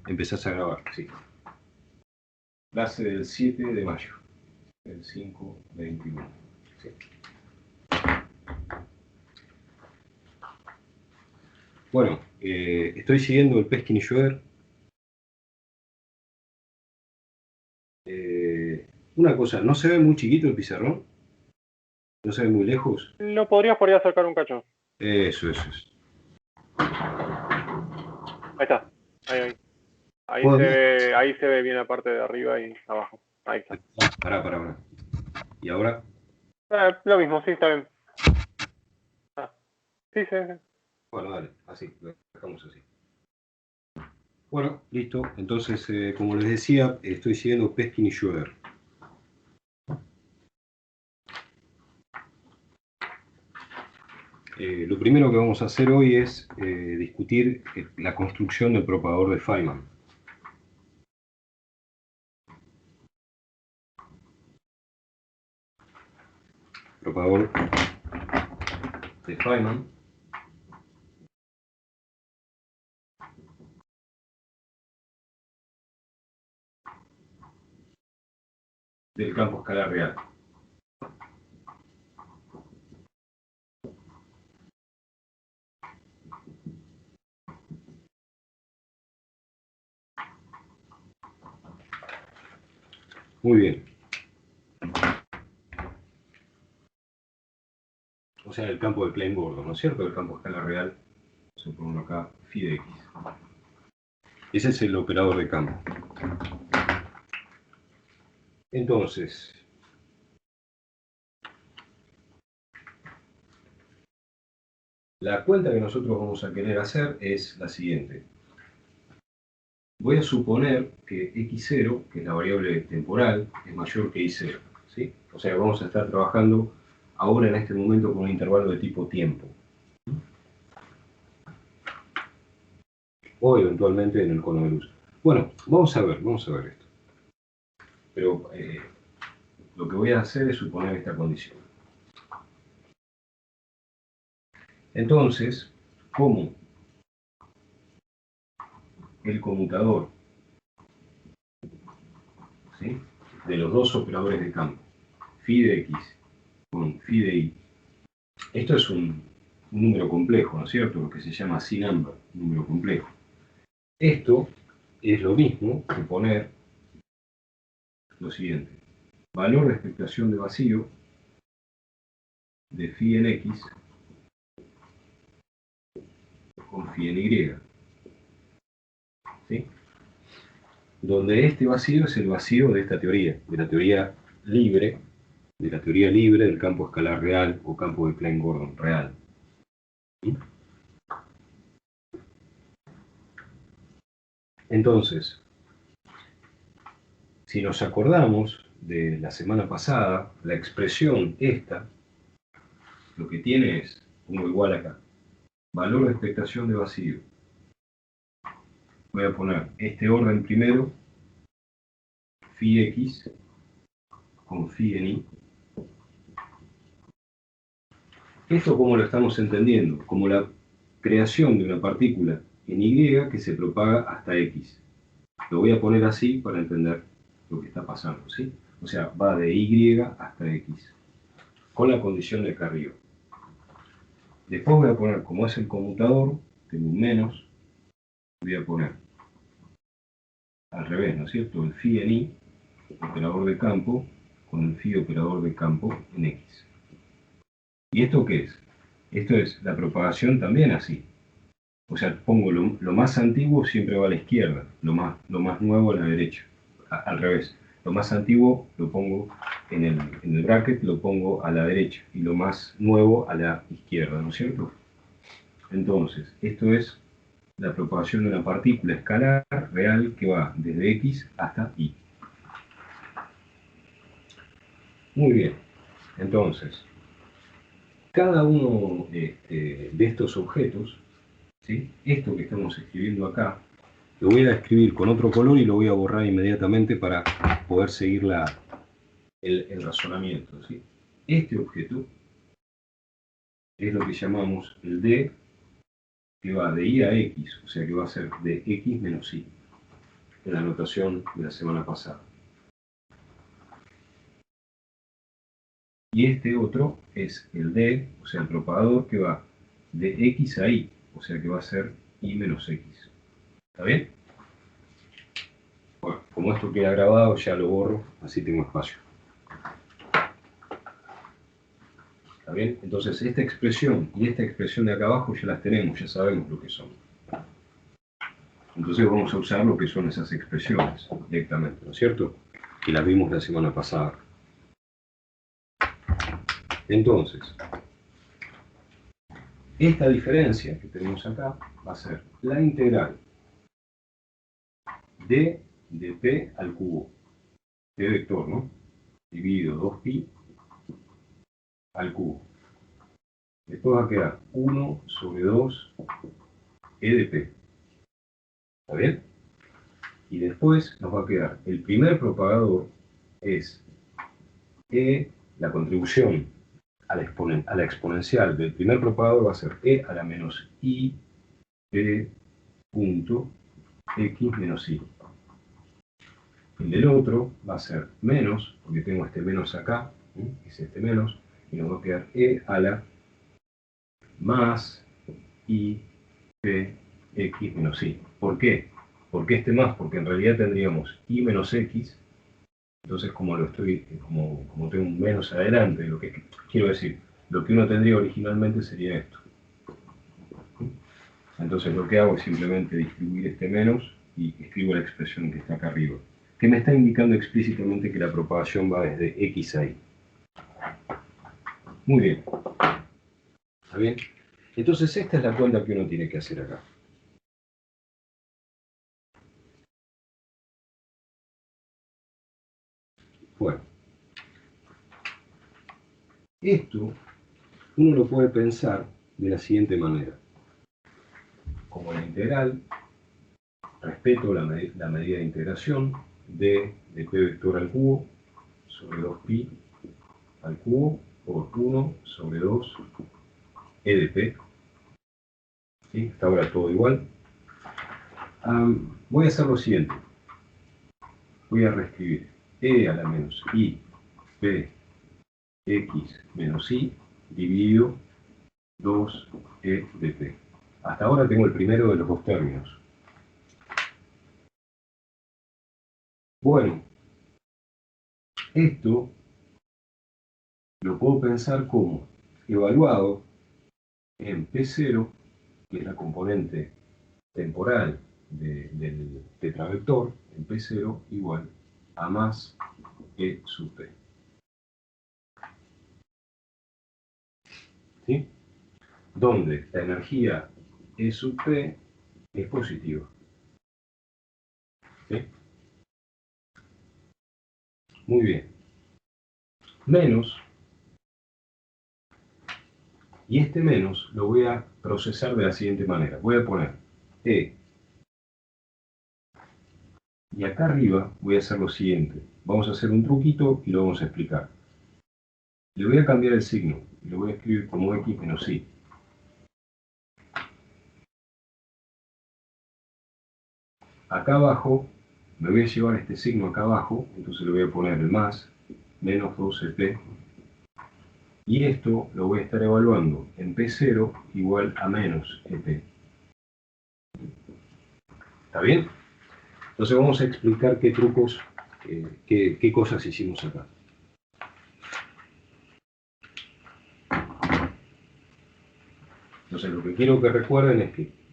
empezás a grabar, sí. Clase del 7 de mayo, el 5-21. Sí. Bueno, estoy siguiendo el Peskin y Schroeder. Una cosa, ¿no se ve muy chiquito el pizarrón? ¿No se ve muy lejos? ¿Lo podrías por ahí acercar un cacho? Eso. Ahí está. Ahí. ¿Puedo? Ahí se ve bien la parte de arriba y abajo. Ahí está. Pará. ¿Y ahora? Lo mismo, sí, está bien. Sí. Bueno, dale, así, lo dejamos así. Bueno, listo. Entonces, como les decía, estoy siguiendo Peskin y Schroeder. Lo primero que vamos a hacer hoy es discutir la construcción del propagador de Feynman. Propagador de Feynman. Del campo escalar real. Muy bien. O sea, el campo de Klein-Gordon, ¿no es cierto? El campo escalar real, se pone acá, phi de x. Ese es el operador de campo. Entonces, la cuenta que nosotros vamos a querer hacer es la siguiente. Voy a suponer que x0, que es la variable temporal, es mayor que y0. ¿Sí? O sea, vamos a estar trabajando ahora en este momento con un intervalo de tipo tiempo. O eventualmente en el cono de luz. Bueno, vamos a ver esto. Pero lo que voy a hacer es suponer esta condición. Entonces, como el conmutador, ¿sí?, de los dos operadores de campo, phi de x con phi de y, esto es un número complejo, ¿no es cierto? Lo que se llama C-number, un número complejo. Esto es lo mismo que poner lo siguiente: valor de expectación de vacío de phi en x con phi en y. ¿Sí? Donde este vacío es el vacío de esta teoría, de la teoría libre, del campo escalar real o campo de Klein-Gordon real. ¿Sí? Entonces, si nos acordamos de la semana pasada, la expresión esta, lo que tiene es, pongo igual acá, valor de expectación de vacío. Voy a poner este orden primero, phi x con phi en y. ¿Esto cómo lo estamos entendiendo? Como la creación de una partícula en y que se propaga hasta x. Lo voy a poner así para entender lo que está pasando, ¿sí? O sea, va de y hasta x, con la condición de acá arriba. Después voy a poner, como es el conmutador, tengo un menos, voy a poner al revés, ¿no es cierto? El phi en y, operador de campo, con el phi operador de campo en x. ¿Y esto qué es? Esto es la propagación también así. O sea, pongo lo más antiguo siempre va a la izquierda, lo más nuevo a la derecha. Al revés, lo más antiguo lo pongo en el bracket, lo pongo a la derecha, y lo más nuevo a la izquierda, ¿no es cierto? Entonces, esto es la propagación de una partícula escalar real que va desde x hasta y. Muy bien, entonces, cada uno de estos objetos, ¿sí?, esto que estamos escribiendo acá, lo voy a escribir con otro color y lo voy a borrar inmediatamente para poder seguir el razonamiento, ¿sí? Este objeto es lo que llamamos el D, que va de y a x, o sea que va a ser de x menos y. en la notación de la semana pasada. Y este otro es el D, o sea, el propagador que va de X a Y, o sea que va a ser Y menos X. ¿Está bien? Bueno, como esto queda grabado, ya lo borro, así tengo espacio. ¿Está bien? Entonces esta expresión y esta expresión de acá abajo ya las tenemos, ya sabemos lo que son. Entonces vamos a usar lo que son esas expresiones directamente, ¿no es cierto? Que las vimos la semana pasada. Entonces, esta diferencia que tenemos acá va a ser la integral de P al cubo, P vector, ¿no? Dividido 2pi al cubo. Después va a quedar 1 sobre 2 e de p. ¿Está bien? Y después nos va a quedar el primer propagador es e, la contribución a la exponencial del primer propagador va a ser e a la menos i p punto x menos y. El del otro va a ser menos, porque tengo este menos acá, es este menos, y nos va a quedar e a la más i p x menos y. ¿Por qué? ¿Por qué este más? Porque en realidad tendríamos y menos x, entonces como tengo un menos adelante, lo que quiero decir, lo que uno tendría originalmente sería esto. Entonces lo que hago es simplemente distribuir este menos y escribo la expresión que está acá arriba, que me está indicando explícitamente que la propagación va desde x a y. Muy bien. ¿Está bien? Entonces esta es la cuenta que uno tiene que hacer acá. Bueno, esto uno lo puede pensar de la siguiente manera. Como la integral, respeto la medida de integración de p vector al cubo sobre 2pi al cubo por 1 sobre 2 e de p. ¿Sí? Hasta ahora todo igual. Voy a hacer lo siguiente. Voy a reescribir e a la menos i p x menos y dividido 2e de p. Hasta ahora tengo el primero de los dos términos. Bueno, esto lo puedo pensar como evaluado en P0, que es la componente temporal del tetravector, en P0 igual a más E sub P. ¿Sí? Donde la energía E sub P es positiva. ¿Sí? Muy bien. Menos, y este menos lo voy a procesar de la siguiente manera. Voy a poner E, y acá arriba voy a hacer lo siguiente. Vamos a hacer un truquito y lo vamos a explicar. Le voy a cambiar el signo y lo voy a escribir como x menos y. Acá abajo me voy a llevar este signo acá abajo, entonces le voy a poner el más menos 12p, y esto lo voy a estar evaluando en P0 igual a menos EP. ¿Está bien? Entonces vamos a explicar qué trucos, qué cosas hicimos acá. Entonces lo que quiero que recuerden es que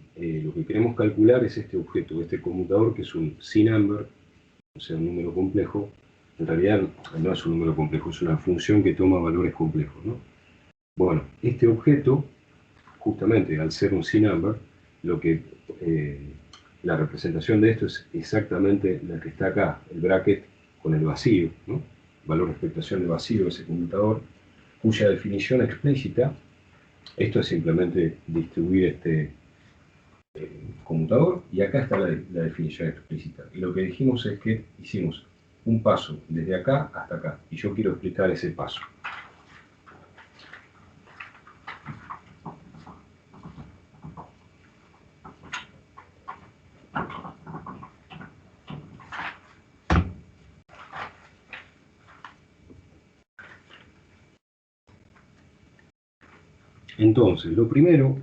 lo que queremos calcular es este objeto, este conmutador, que es un C-number, o sea, un número complejo. En realidad no es un número complejo, es una función que toma valores complejos, ¿no? Bueno, este objeto, justamente al ser un C-number, la representación de esto es exactamente la que está acá, el bracket con el vacío, ¿no? Valor de expectación de vacío de ese conmutador, cuya definición explícita, esto es simplemente distribuir este conmutador, y acá está la definición explícita. Y lo que dijimos es que hicimos un paso desde acá hasta acá, y yo quiero explicar ese paso. Entonces, lo primero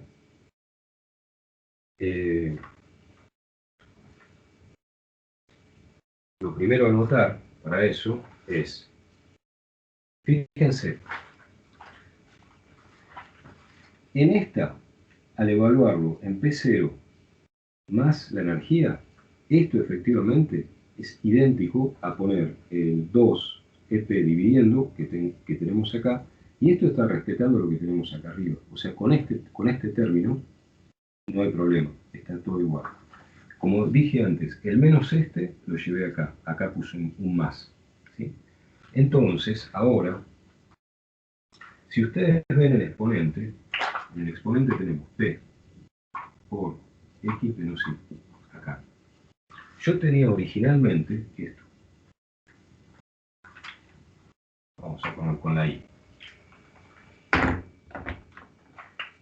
a notar para eso es, fíjense, en esta, al evaluarlo en P0 más la energía, esto efectivamente es idéntico a poner el 2EP dividiendo que tenemos acá, y esto está respetando lo que tenemos acá arriba. O sea, con este término no hay problema, está todo igual. Como dije antes, el menos este lo llevé acá, acá puse un más, ¿sí? Entonces, ahora, si ustedes ven el exponente, en el exponente tenemos P por X menos Y, acá. Yo tenía originalmente esto. Vamos a poner con la Y.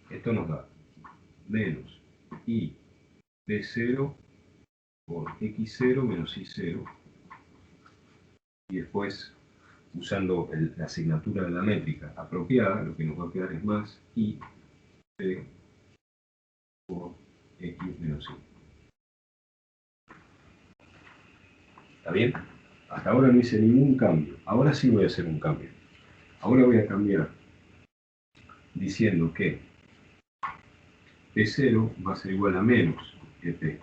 Esto nos da menos I P0 por X0 menos Y0. Y después, usando la asignatura de la métrica apropiada, lo que nos va a quedar es más I P por X menos Y. ¿Está bien? Hasta ahora no hice ningún cambio. Ahora sí voy a hacer un cambio. Ahora voy a cambiar diciendo que P0 va a ser igual a menos EP.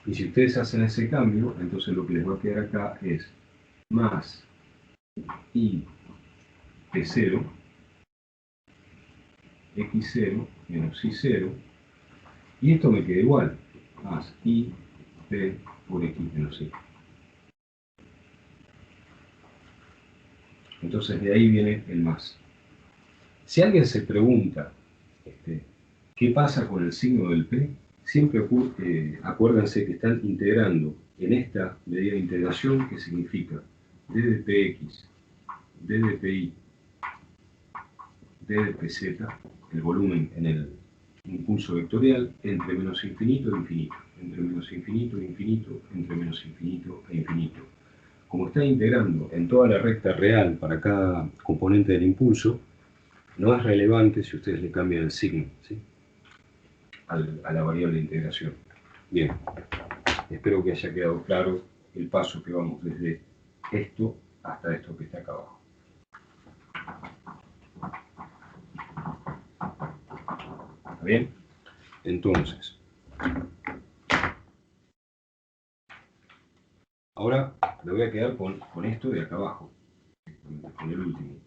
Y si ustedes hacen ese cambio, entonces lo que les va a quedar acá es más I P0 X0 menos Y0, y esto me queda igual, más I P por X menos Y. Entonces de ahí viene el más. Si alguien se pregunta qué pasa con el signo del P, siempre acuérdense que están integrando en esta medida de integración que significa d de px, d de pi, d de pz, el volumen en el impulso vectorial, entre menos infinito e infinito, entre menos infinito e infinito, entre menos infinito e infinito. Como está integrando en toda la recta real para cada componente del impulso, no es relevante si ustedes le cambian el signo, ¿sí?, a la variable de integración. Bien, espero que haya quedado claro el paso que vamos desde esto hasta esto que está acá abajo. ¿Está bien? Entonces, ahora me voy a quedar con esto de acá abajo, con el último.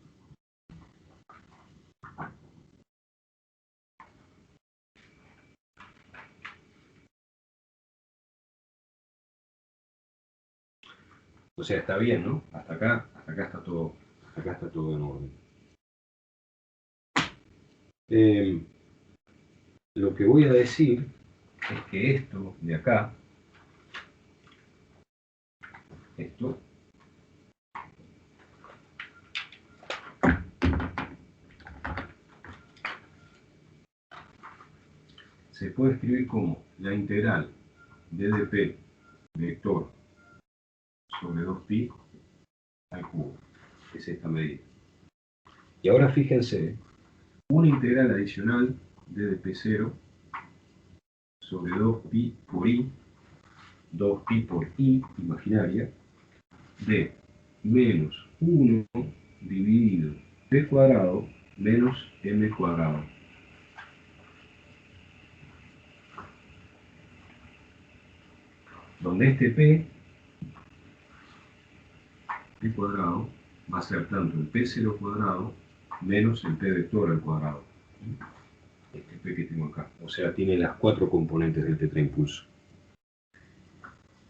O sea, está bien, ¿no? Hasta acá está todo en orden. Lo que voy a decir es que esto de acá, esto, se puede escribir como la integral d de p vector sobre 2pi al cubo, que es esta medida. Y ahora fíjense, una integral adicional d de p0 sobre 2pi por i, 2pi por i imaginaria, de menos 1 dividido p cuadrado menos m cuadrado. Donde este p cuadrado va a ser tanto el p0 cuadrado menos el p vector al cuadrado. Este p que tengo acá. O sea, tiene las 4 componentes del tetraimpulso.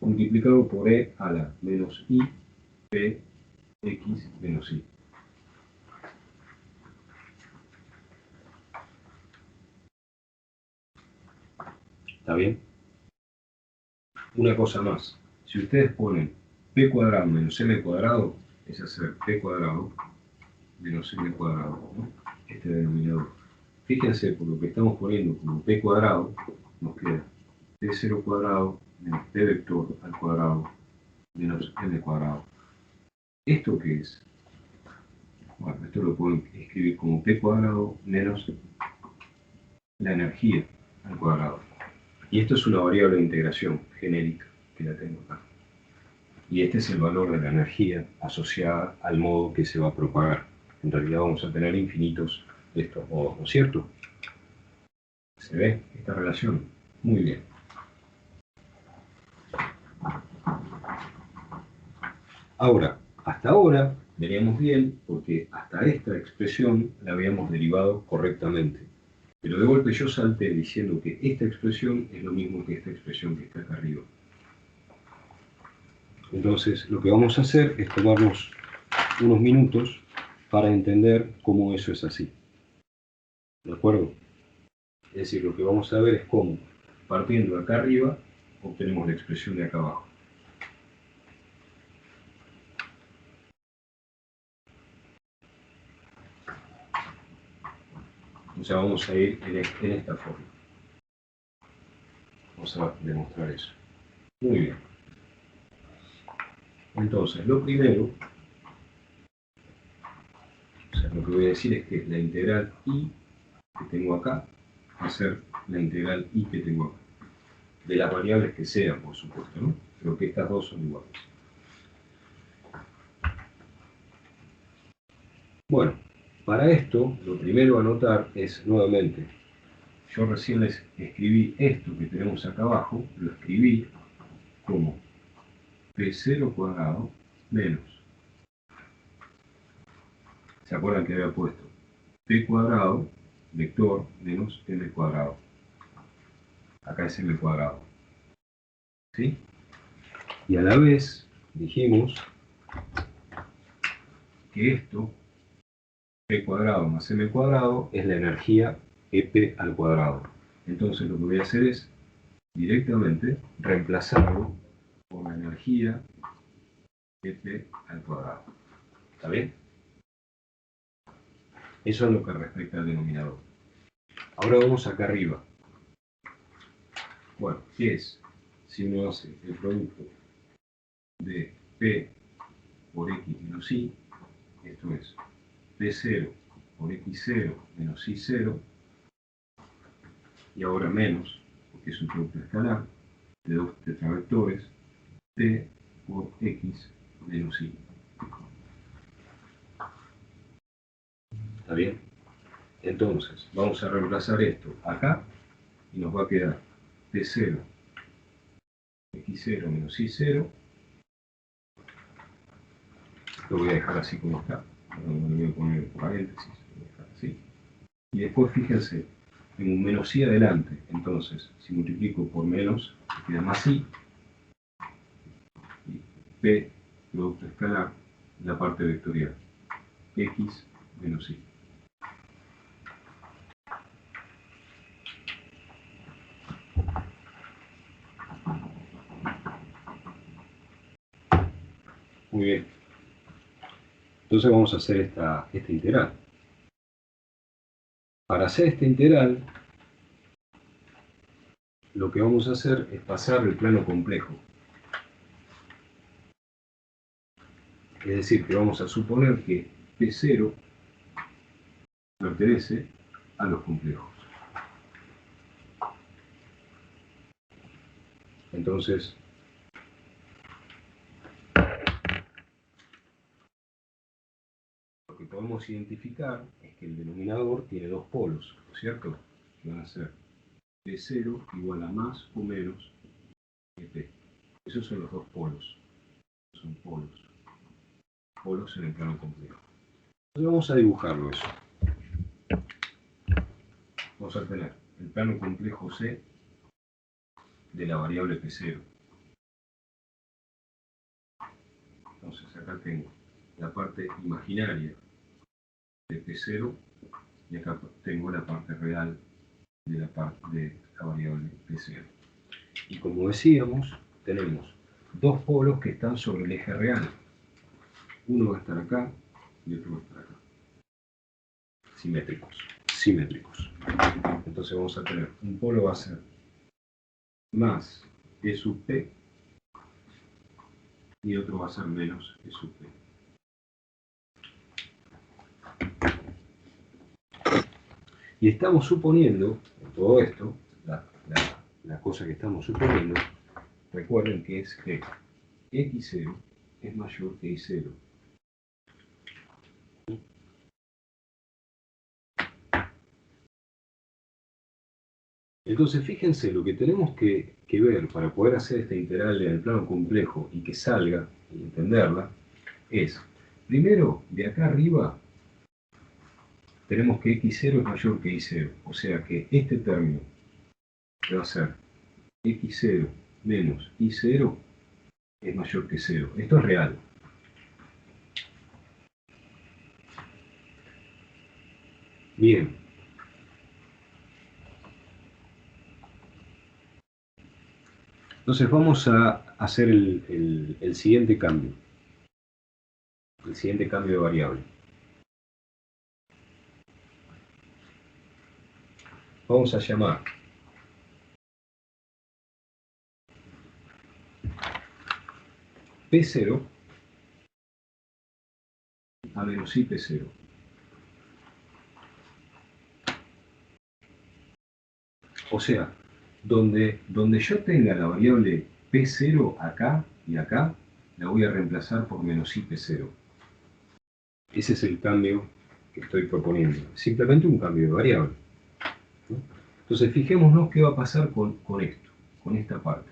Multiplicado por e a la menos i p x menos y. ¿Está bien? Una cosa más. Si ustedes ponen p cuadrado menos m cuadrado, es hacer p cuadrado menos m cuadrado, ¿no? Este denominador. Fíjense, por lo que estamos poniendo como p cuadrado, nos queda p0 cuadrado menos p vector al cuadrado menos m cuadrado. ¿Esto qué es? Bueno, esto lo puedo escribir como P cuadrado menos la energía al cuadrado. Y esto es una variable de integración genérica que la tengo acá. Y este es el valor de la energía asociada al modo que se va a propagar. En realidad vamos a tener infinitos de estos modos, ¿no es cierto? ¿Se ve esta relación? Muy bien. Ahora, hasta ahora veníamos bien porque hasta esta expresión la habíamos derivado correctamente. Pero de golpe yo salté diciendo que esta expresión es lo mismo que esta expresión que está acá arriba. Entonces, lo que vamos a hacer es tomarnos unos minutos para entender cómo eso es así. ¿De acuerdo? Es decir, lo que vamos a ver es cómo, partiendo de acá arriba, obtenemos la expresión de acá abajo. O sea, vamos a ir en esta forma. Vamos a demostrar eso. Muy bien. Entonces, lo primero, o sea, lo que voy a decir es que la integral I que tengo acá va a ser la integral I que tengo acá. De las variables que sean, por supuesto, ¿no? Pero que estas dos son iguales. Bueno, para esto, lo primero a notar es, nuevamente, yo recién les escribí esto que tenemos acá abajo, lo escribí como P0 cuadrado menos. ¿Se acuerdan que había puesto? P cuadrado, vector, menos M cuadrado. Acá es M cuadrado. ¿Sí? Y a la vez dijimos que esto, P cuadrado más M cuadrado, es la energía EP al cuadrado. Entonces lo que voy a hacer es directamente reemplazarlo por la energía EP al cuadrado. ¿Está bien? Eso es lo que respecta al denominador. Ahora vamos acá arriba. Bueno, ¿qué es? Si uno hace el producto de P por X menos Y, esto es P0 por X0 menos Y0, y ahora menos, porque es un producto escalar, de dos tetravectores, P por X menos Y. ¿Está bien? Entonces, vamos a reemplazar esto acá y nos va a quedar P0, X0 menos Y0. Lo voy a dejar así como está. No le voy a poner paréntesis, lo voy a dejar así. Y después fíjense, tengo un menos Y adelante. Entonces, si multiplico por menos, me queda más Y. Y P, producto escalar, la parte vectorial. X menos Y. Muy bien. Entonces vamos a hacer esta integral. Para hacer esta integral, lo que vamos a hacer es pasar el plano complejo. Es decir, que vamos a suponer que P0 pertenece a los complejos. Entonces, lo que podemos identificar es que el denominador tiene dos polos, ¿no es cierto? Que van a ser P0 igual a más o menos que P. Esos son los dos polos. Son polos. Polos en el plano complejo. Entonces vamos a dibujarlo eso. Vamos a tener el plano complejo C de la variable P0. Entonces acá tengo la parte imaginaria de P0 y acá tengo la parte real de la variable P0. Y como decíamos, tenemos dos polos que están sobre el eje real. Uno va a estar acá y otro va a estar acá. Simétricos. Simétricos. Entonces vamos a tener, un polo va a ser más E sub P y otro va a ser menos E sub P. Y estamos suponiendo, en todo esto, la cosa que estamos suponiendo, recuerden que es que x0 es mayor que y0. Entonces, fíjense, lo que tenemos que ver para poder hacer esta integral en el plano complejo y que salga y entenderla, es, primero, de acá arriba, tenemos que x0 es mayor que y0. O sea que este término que va a ser x0 menos y0 es mayor que 0. Esto es real. Bien. Entonces vamos a hacer el siguiente cambio. El siguiente cambio de variable. Vamos a llamar P0 a menos IP0. O sea, donde yo tenga la variable P0 acá y acá, la voy a reemplazar por menos IP0. Ese es el cambio que estoy proponiendo. Simplemente un cambio de variable. ¿No? Entonces, fijémonos qué va a pasar con esto, con esta parte.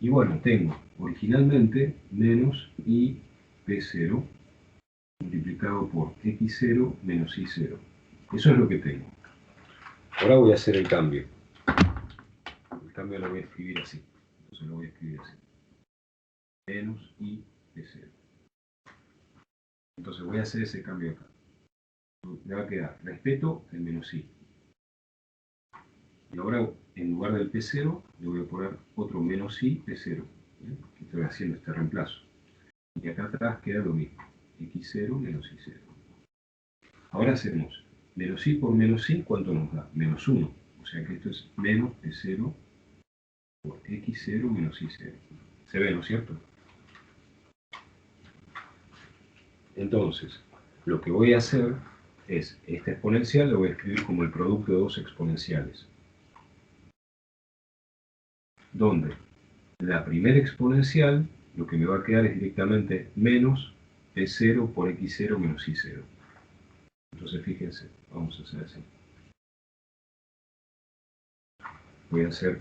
Y bueno, tengo originalmente menos IP0 multiplicado por x0 menos y0. Eso es lo que tengo. Ahora voy a hacer el cambio. El cambio lo voy a escribir así. Entonces lo voy a escribir así. Menos IP0. Entonces voy a hacer ese cambio acá. Me va a quedar respeto el menos i. Y ahora, en lugar del P0, le voy a poner otro menos i P0. ¿Bien? Estoy haciendo este reemplazo. Y acá atrás queda lo mismo. X0 menos Y0. Ahora hacemos menos I por menos I, ¿cuánto nos da? Menos 1. O sea que esto es menos P0 por X0 menos Y0. Se ve, ¿no es cierto? Entonces, lo que voy a hacer es, esta exponencial lo voy a escribir como el producto de dos exponenciales. Donde la primera exponencial, lo que me va a quedar es directamente menos P0 por X0 menos Y0. Entonces, fíjense, vamos a hacer así. Voy a hacer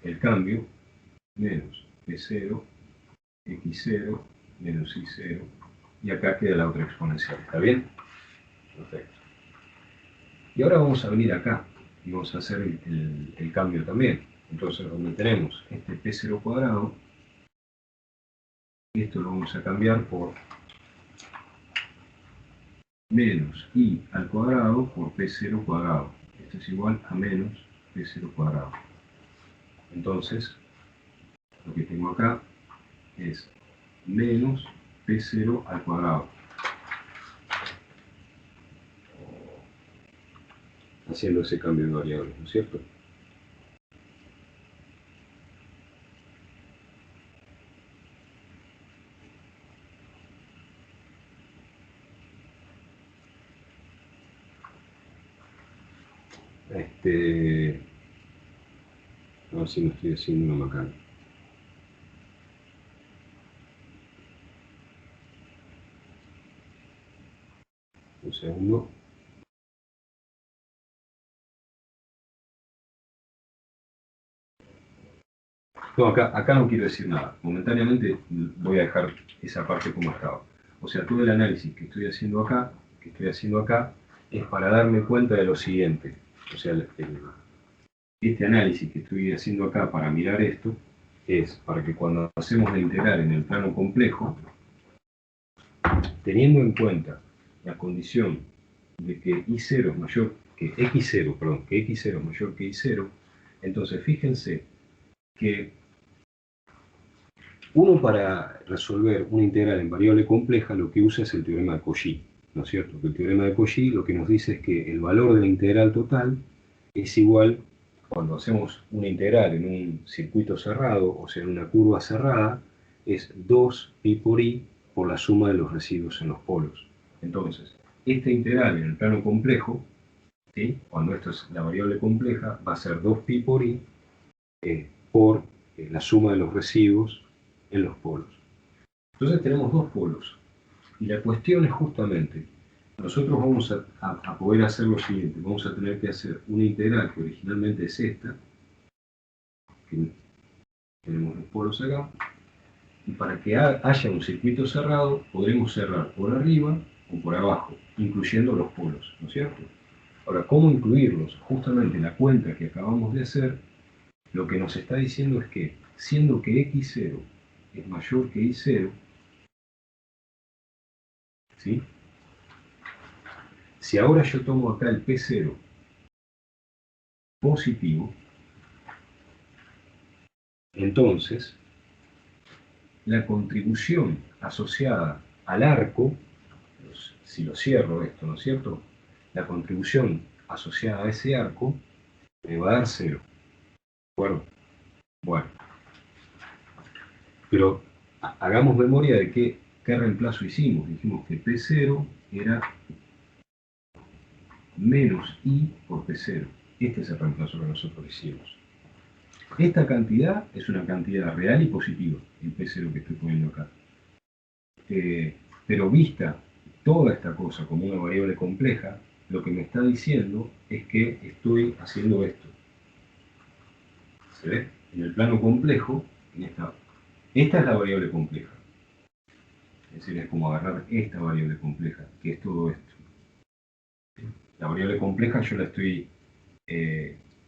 el cambio menos P0, X0 menos Y0, y acá queda la otra exponencial. ¿Está bien? Perfecto. Y ahora vamos a venir acá y vamos a hacer el cambio también. Entonces, donde tenemos este P0 cuadrado, esto lo vamos a cambiar por menos I al cuadrado por P0 cuadrado. Esto es igual a menos P0 cuadrado. Entonces, lo que tengo acá es menos P0 al cuadrado. Haciendo ese cambio de variables, ¿no es cierto? A ver si no estoy haciendo una macana. Un segundo. No, acá no quiero decir nada. Momentáneamente voy a dejar esa parte como estaba. O sea, todo el análisis que estoy haciendo acá, es para darme cuenta de lo siguiente. O sea, este análisis que estoy haciendo acá para mirar esto, es para que cuando hacemos la integral en el plano complejo, teniendo en cuenta la condición de que I0 es mayor que X0, perdón, que X0 es mayor que Y0, entonces fíjense que uno para resolver una integral en variable compleja lo que usa es el teorema de Cauchy, ¿no es cierto? Que el teorema de Cauchy lo que nos dice es que el valor de la integral total es igual, cuando hacemos una integral en un circuito cerrado, o sea, en una curva cerrada, es 2pi por i por la suma de los residuos en los polos. Entonces, esta integral en el plano complejo, ¿sí?, cuando esto es la variable compleja, va a ser 2pi por i por la suma de los residuos en los polos. Entonces tenemos dos polos. Y la cuestión es justamente, nosotros vamos a poder hacer lo siguiente. Vamos a tener que hacer una integral que originalmente es esta, que tenemos los polos acá, y para que haya un circuito cerrado, podremos cerrar por arriba o por abajo, incluyendo los polos, ¿no es cierto? Ahora, ¿cómo incluirlos? Justamente la cuenta que acabamos de hacer, lo que nos está diciendo es que, siendo que x0 es mayor que y0, ¿sí?, si ahora yo tomo acá el P0 positivo, entonces la contribución asociada al arco, si lo cierro esto, ¿no es cierto?, la contribución asociada a ese arco me va a dar 0. ¿De acuerdo? Bueno, pero hagamos memoria de qué reemplazo hicimos. Dijimos que P0 era menos I por P0. Este es el reemplazo que nosotros hicimos. Esta cantidad es una cantidad real y positiva, el P0 que estoy poniendo acá. Pero vista toda esta cosa como una variable compleja, lo que me está diciendo es que estoy haciendo esto. ¿Se ve? En el plano complejo, esta es la variable compleja. Es decir, es como agarrar esta variable compleja, que es todo esto. La variable compleja yo la estoy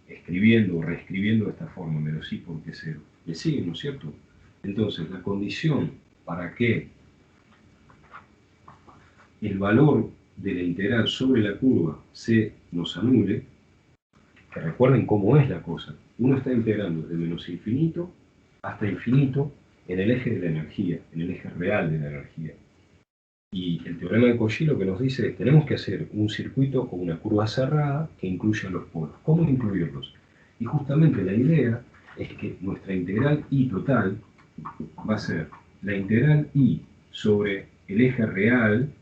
escribiendo o reescribiendo de esta forma, menos i por P0. ¿Le sigue, no es cierto? Entonces, la condición para que el valor de la integral sobre la curva se nos anule, que recuerden cómo es la cosa. Uno está integrando desde menos infinito hasta infinito en el eje de la energía, en el eje real de la energía. Y el teorema de Cauchy lo que nos dice es que tenemos que hacer un circuito con una curva cerrada que incluya los polos. ¿Cómo incluirlos? Y justamente la idea es que nuestra integral i total va a ser la integral i sobre el eje real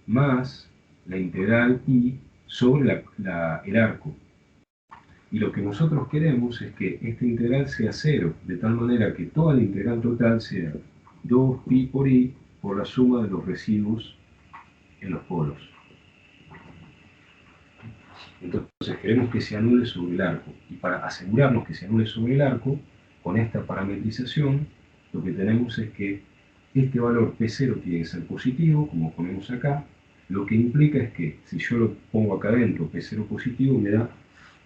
más la integral i sobre el arco. Y lo que nosotros queremos es que esta integral sea 0, de tal manera que toda la integral total sea 2pi por i por la suma de los residuos en los polos. Entonces queremos que se anule sobre el arco. Y para asegurarnos que se anule sobre el arco, con esta parametrización, lo que tenemos es que este valor P0 tiene que ser positivo, como ponemos acá. Lo que implica es que si yo lo pongo acá adentro, P0 positivo, me da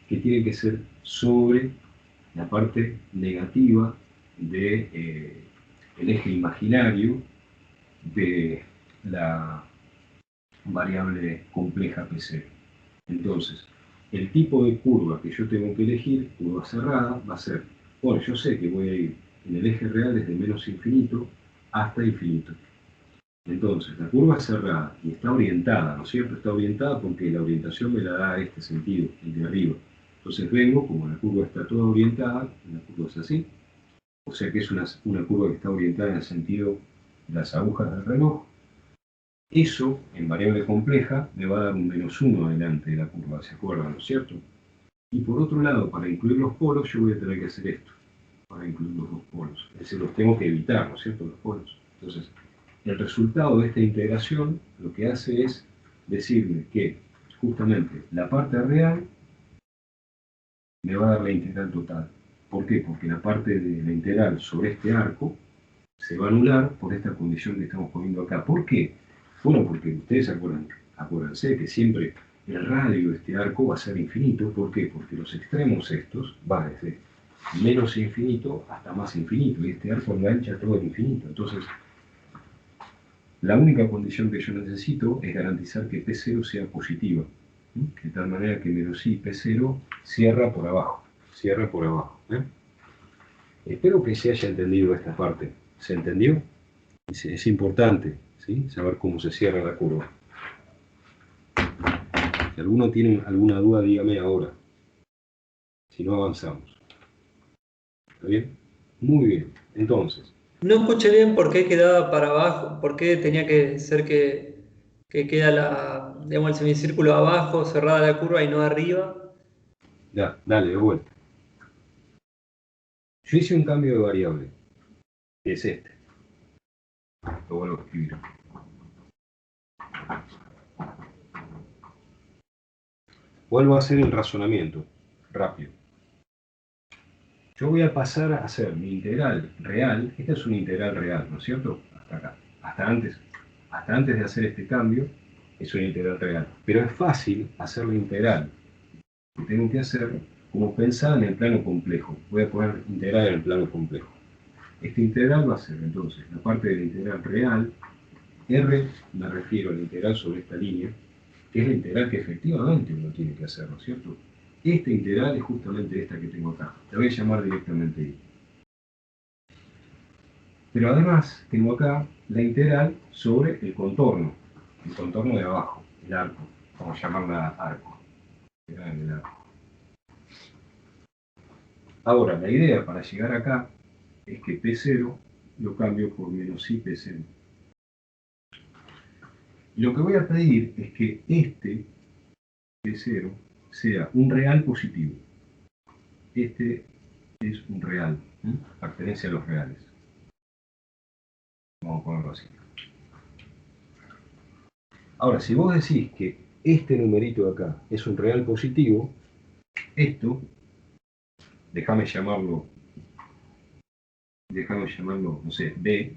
que tiene que ser sobre la parte negativa del eje imaginario de la variable compleja P0. Entonces, el tipo de curva que yo tengo que elegir, curva cerrada, va a ser, bueno, yo sé que voy a ir en el eje real desde menos infinito hasta infinito. Entonces, la curva es cerrada y está orientada, ¿no es cierto? Está orientada porque la orientación me la da este sentido, el de arriba. Entonces vengo, como la curva está toda orientada, la curva es así, o sea que es una curva que está orientada en el sentido de las agujas del reloj. Eso, en variable compleja, me va a dar un -1 adelante de la curva, ¿se acuerdan, no es cierto? Y por otro lado, para incluir los polos, yo voy a tener que hacer esto, para incluir los dos polos. Es decir, los tengo que evitar, ¿no es cierto?, los polos. Entonces, el resultado de esta integración lo que hace es decirme que justamente la parte real me va a dar la integral total. ¿Por qué? Porque la parte de la integral sobre este arco se va a anular por esta condición que estamos poniendo acá. ¿Por qué? Bueno, porque ustedes acuérdense que siempre el radio de este arco va a ser infinito. ¿Por qué? Porque los extremos estos van desde menos infinito hasta más infinito, y este arco engancha todo el infinito. Entonces, la única condición que yo necesito es garantizar que P0 sea positiva, de tal manera que menos i P0 cierra por abajo, Espero que se haya entendido esta parte. ¿Se entendió? Es importante, ¿sí?, saber cómo se cierra la curva. Si alguno tiene alguna duda, dígame ahora. Si no, avanzamos. ¿Está bien? Muy bien. Entonces, No escuché bien por qué quedaba para abajo, por qué tenía que ser que queda digamos, el semicírculo abajo, cerrada la curva y no arriba. Ya, dale, de vuelta. Yo hice un cambio de variable, que es este. Lo vuelvo a escribir. Vuelvo a hacer el razonamiento, rápido. Yo voy a pasar a hacer mi integral real. Esta es una integral real, ¿no es cierto? Hasta acá. Hasta antes de hacer este cambio, es una integral real. Pero es fácil hacer la integral que tengo que hacer como pensada en el plano complejo. Voy a poner integral en el plano complejo. Esta integral va a ser entonces la parte de la integral real. R me refiero a la integral sobre esta línea, que es la integral que efectivamente uno tiene que hacer, ¿no es cierto? Esta integral es justamente esta que tengo acá. La voy a llamar directamente I. Pero además tengo acá la integral sobre el contorno de abajo, el arco. Vamos a llamarla arco. El arco. Ahora, la idea para llegar acá es que P0 lo cambio por menos I P0. Y lo que voy a pedir es que este P0 sea un real positivo. Este es un real, pertenece a los reales. Vamos a ponerlo así. Ahora, si vos decís que este numerito de acá es un real positivo, esto, déjame llamarlo, no sé, B,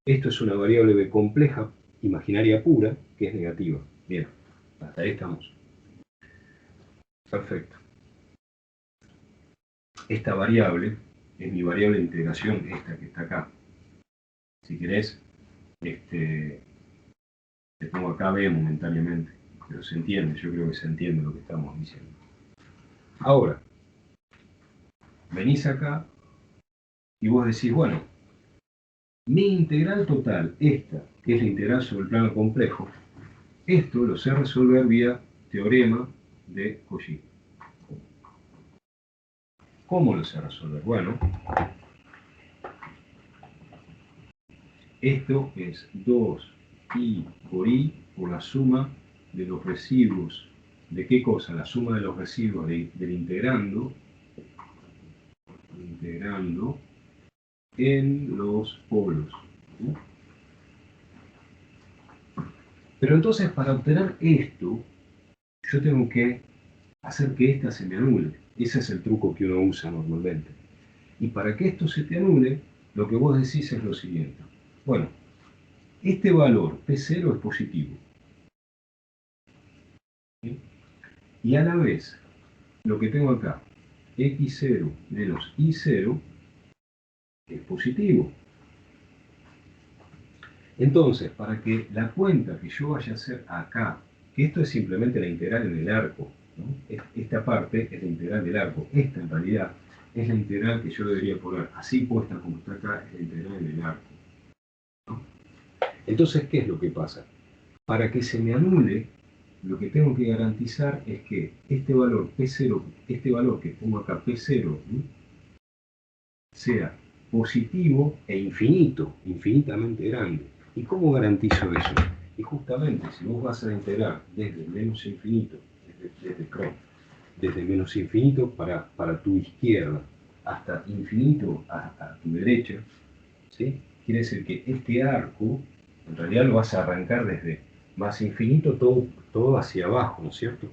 esto es una variable B compleja, imaginaria pura, que es negativa. Bien, hasta ahí estamos. Perfecto. Esta variable es mi variable de integración, esta que está acá. Si querés, le pongo acá B momentáneamente, pero se entiende, yo creo que se entiende lo que estamos diciendo. Ahora, venís acá y vos decís, bueno, mi integral total, esta, que es la integral sobre el plano complejo, esto lo sé resolver vía teorema de Cauchy. ¿Cómo lo sé resolver? Bueno, esto es 2i por i por la suma de los residuos. ¿De qué cosa? La suma de los residuos del integrando en los polos. ¿Sí? Pero entonces, para obtener esto, yo tengo que hacer que esta se me anule. Ese es el truco que uno usa normalmente. Y para que esto se te anule, lo que vos decís es lo siguiente. Bueno, este valor P0 es positivo. ¿Sí? Y a la vez, lo que tengo acá, X0 menos Y0, es positivo. Entonces, para que la cuenta que yo vaya a hacer acá, que esto es simplemente la integral en el arco, ¿no? Esta parte es la integral del arco, esta en realidad es la integral que yo debería poner, así puesta como está acá, es la integral en el arco, ¿no? Entonces, ¿qué es lo que pasa? Para que se me anule, lo que tengo que garantizar es que este valor P0, este valor que pongo acá P0, ¿no?, sea positivo e infinito, infinitamente grande. ¿Y cómo garantizo eso? Y justamente, si vos vas a integrar desde menos infinito, desde menos infinito para tu izquierda hasta infinito a tu derecha, ¿sí? Quiere decir que este arco, en realidad lo vas a arrancar desde más infinito, todo hacia abajo, ¿no es cierto?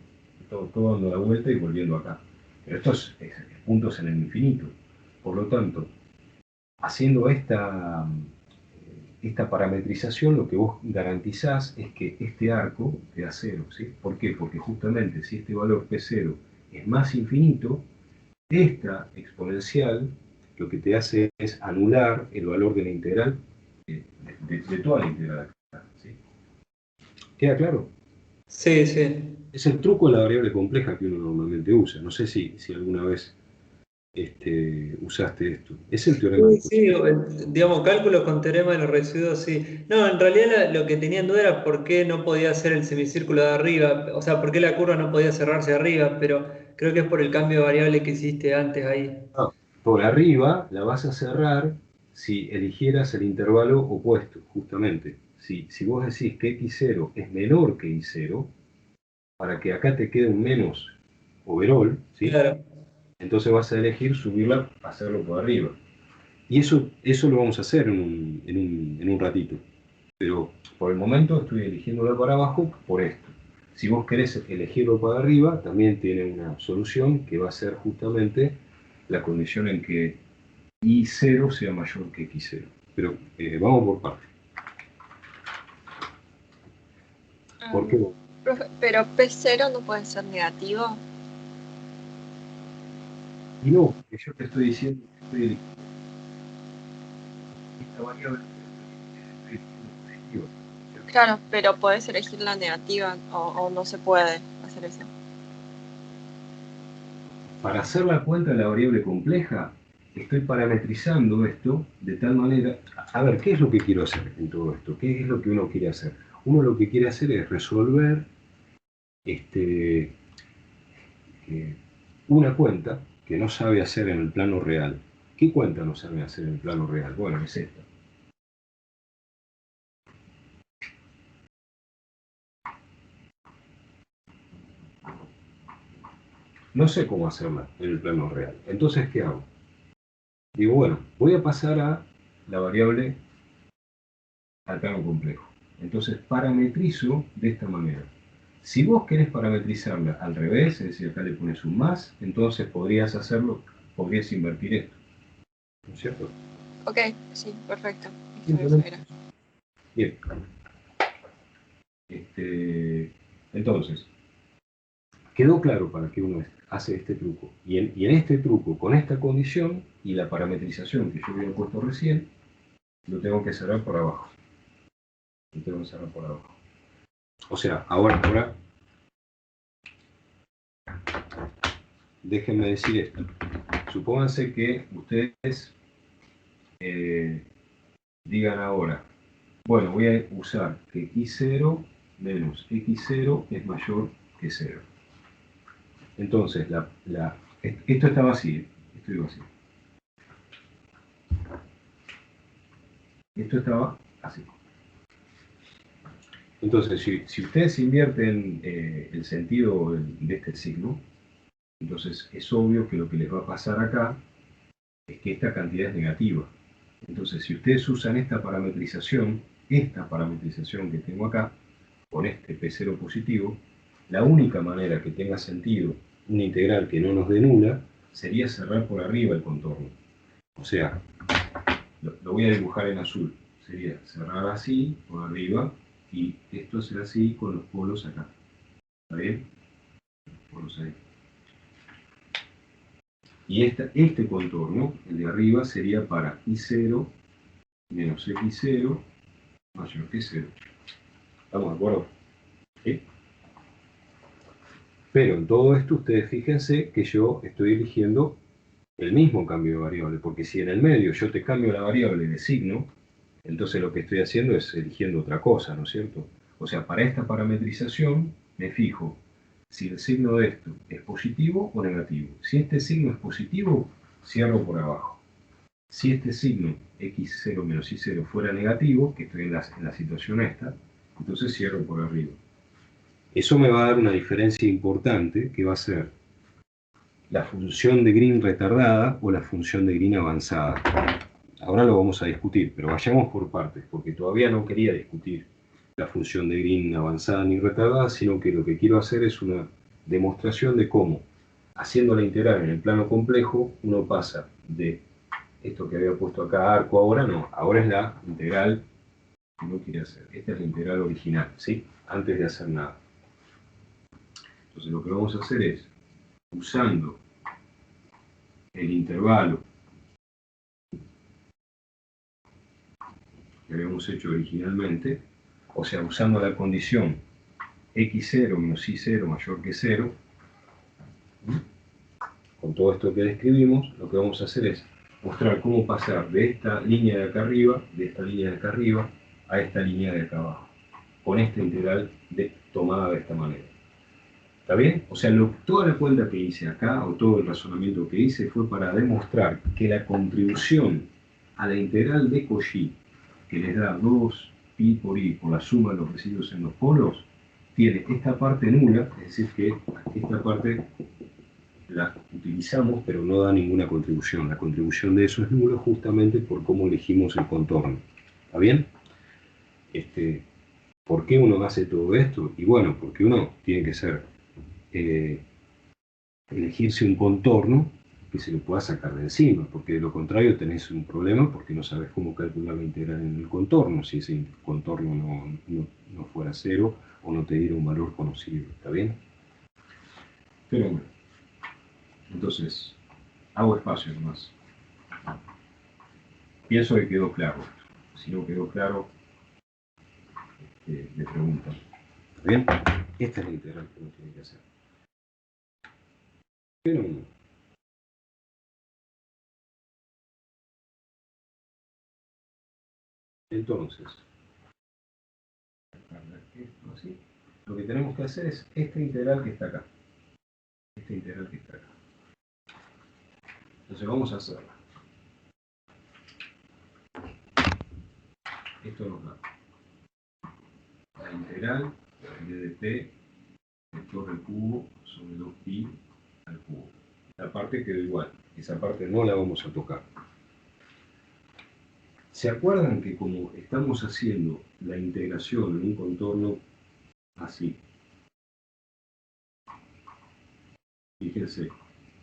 Todo dando la vuelta y volviendo acá. Pero estos es puntos en el infinito. Por lo tanto, haciendo esta parametrización, lo que vos garantizás es que este arco te da cero, ¿sí? ¿Por qué? Porque justamente si este valor P0 es más infinito, esta exponencial lo que te hace es anular el valor de la integral, de toda la integral acá, ¿sí? ¿Queda claro? Sí, sí. Es el truco de la variable compleja que uno normalmente usa. No sé si alguna vez usaste esto. Es el teorema de Sí, Cauchy. sí, digamos, cálculos con teorema de los residuos, sí. No, en realidad lo que tenía en duda era por qué no podía hacer el semicírculo de arriba, o sea, por qué la curva no podía cerrarse arriba, pero creo que es por el cambio de variable que hiciste antes ahí. Ah, por arriba la vas a cerrar si eligieras el intervalo opuesto, justamente. Si vos decís que x0 es menor que y0, para que acá te quede un menos overall, ¿sí? Claro. Entonces vas a elegir subirla, hacerlo por arriba. Y eso lo vamos a hacer en un ratito. Pero por el momento estoy eligiéndolo para abajo por esto. Si vos querés elegirlo para arriba, también tiene una solución que va a ser justamente la condición en que y0 sea mayor que x0. Pero vamos por partes. ¿Por qué? Profe, pero P0 no puede ser negativo. Y no, que yo te estoy diciendo que estoy eligiendo esta variable, estoy eligiendo positiva. Claro, pero podés elegir la negativa o no se puede hacer eso. Para hacer la cuenta de la variable compleja, estoy parametrizando esto de tal manera... A ver, ¿qué es lo que quiero hacer en todo esto? ¿Qué es lo que uno quiere hacer? Uno lo que quiere hacer es resolver una cuenta que no sabe hacer en el plano real. ¿Qué cuenta no sabe hacer en el plano real? Bueno, es esta. No sé cómo hacerla en el plano real. Entonces, ¿qué hago? Digo, bueno, voy a pasar a la variable al plano complejo. Entonces, parametrizo de esta manera. Si vos querés parametrizarla al revés, es decir, acá le pones un más, entonces podrías hacerlo, podrías invertir esto. ¿No es cierto? Ok, sí, perfecto. Bien. Entonces, quedó claro para qué uno hace este truco. Y en este truco, con esta condición y la parametrización que yo había puesto recién, lo tengo que cerrar por abajo. Lo tengo que cerrar por abajo. O sea, ahora déjenme decir esto. Supónganse que ustedes digan ahora, bueno, voy a usar que y0 menos x0 es mayor que 0. Entonces, esto está vacío. Estoy vacío. Esto estaba así. Entonces, si ustedes invierten el sentido de este signo, entonces es obvio que lo que les va a pasar acá es que esta cantidad es negativa. Entonces, si ustedes usan esta parametrización que tengo acá, con este P0 positivo, la única manera que tenga sentido una integral que no nos dé nula sería cerrar por arriba el contorno. O sea, lo voy a dibujar en azul. Sería cerrar así, por arriba, y esto será así con los polos acá. ¿Está bien? Polos ahí. Y este contorno, el de arriba, sería para I0 menos X0 mayor que 0. ¿Estamos de acuerdo? ¿Sí? Pero en todo esto, ustedes fíjense que yo estoy eligiendo el mismo cambio de variable, porque si en el medio yo te cambio la variable de signo, entonces lo que estoy haciendo es eligiendo otra cosa, ¿no es cierto? O sea, para esta parametrización me fijo si el signo de esto es positivo o negativo. Si este signo es positivo, cierro por abajo. Si este signo x0 menos y0 fuera negativo, que estoy en la situación esta, entonces cierro por arriba. Eso me va a dar una diferencia importante, que va a ser la función de Green retardada o la función de Green avanzada. Ahora lo vamos a discutir, pero vayamos por partes, porque todavía no quería discutir la función de Green avanzada ni retardada, sino que lo que quiero hacer es una demostración de cómo, haciendo la integral en el plano complejo, uno pasa de esto que había puesto acá arco ahora, no, ahora es la integral que uno quiere hacer. Esta es la integral original, ¿sí? Antes de hacer nada. Entonces lo que vamos a hacer es, usando el intervalo que habíamos hecho originalmente, o sea, usando la condición x0 menos y0 mayor que 0, con todo esto que describimos, lo que vamos a hacer es mostrar cómo pasar de esta línea de acá arriba, a esta línea de acá abajo, con esta integral tomada de esta manera. ¿Está bien? O sea, toda la cuenta que hice acá, o todo el razonamiento que hice, fue para demostrar que la contribución a la integral de Cauchy, que les da 2 pi por i por la suma de los residuos en los polos, tiene esta parte nula, es decir que esta parte la utilizamos pero no da ninguna contribución. La contribución de eso es nula justamente por cómo elegimos el contorno. ¿Está bien? ¿Por qué uno hace todo esto? Y bueno, porque uno tiene que ser, elegirse un contorno que se lo pueda sacar de encima, porque de lo contrario tenés un problema porque no sabes cómo calcular la integral en el contorno, si ese contorno no fuera cero o no te diera un valor conocido. ¿Está bien? Pero bueno, entonces hago espacio nomás. Pienso que quedó claro. Si no quedó claro, me preguntan. ¿Está bien? Esta es la integral que uno tiene que hacer. Pero no. Entonces, esto así, lo que tenemos que hacer es esta integral que está acá. Esta integral que está acá. Entonces vamos a hacerla. Esto nos da la integral de p vector al cubo sobre 2pi al cubo. La parte quedó igual. Esa parte no la vamos a tocar. ¿Se acuerdan que como estamos haciendo la integración en un contorno así? Fíjense,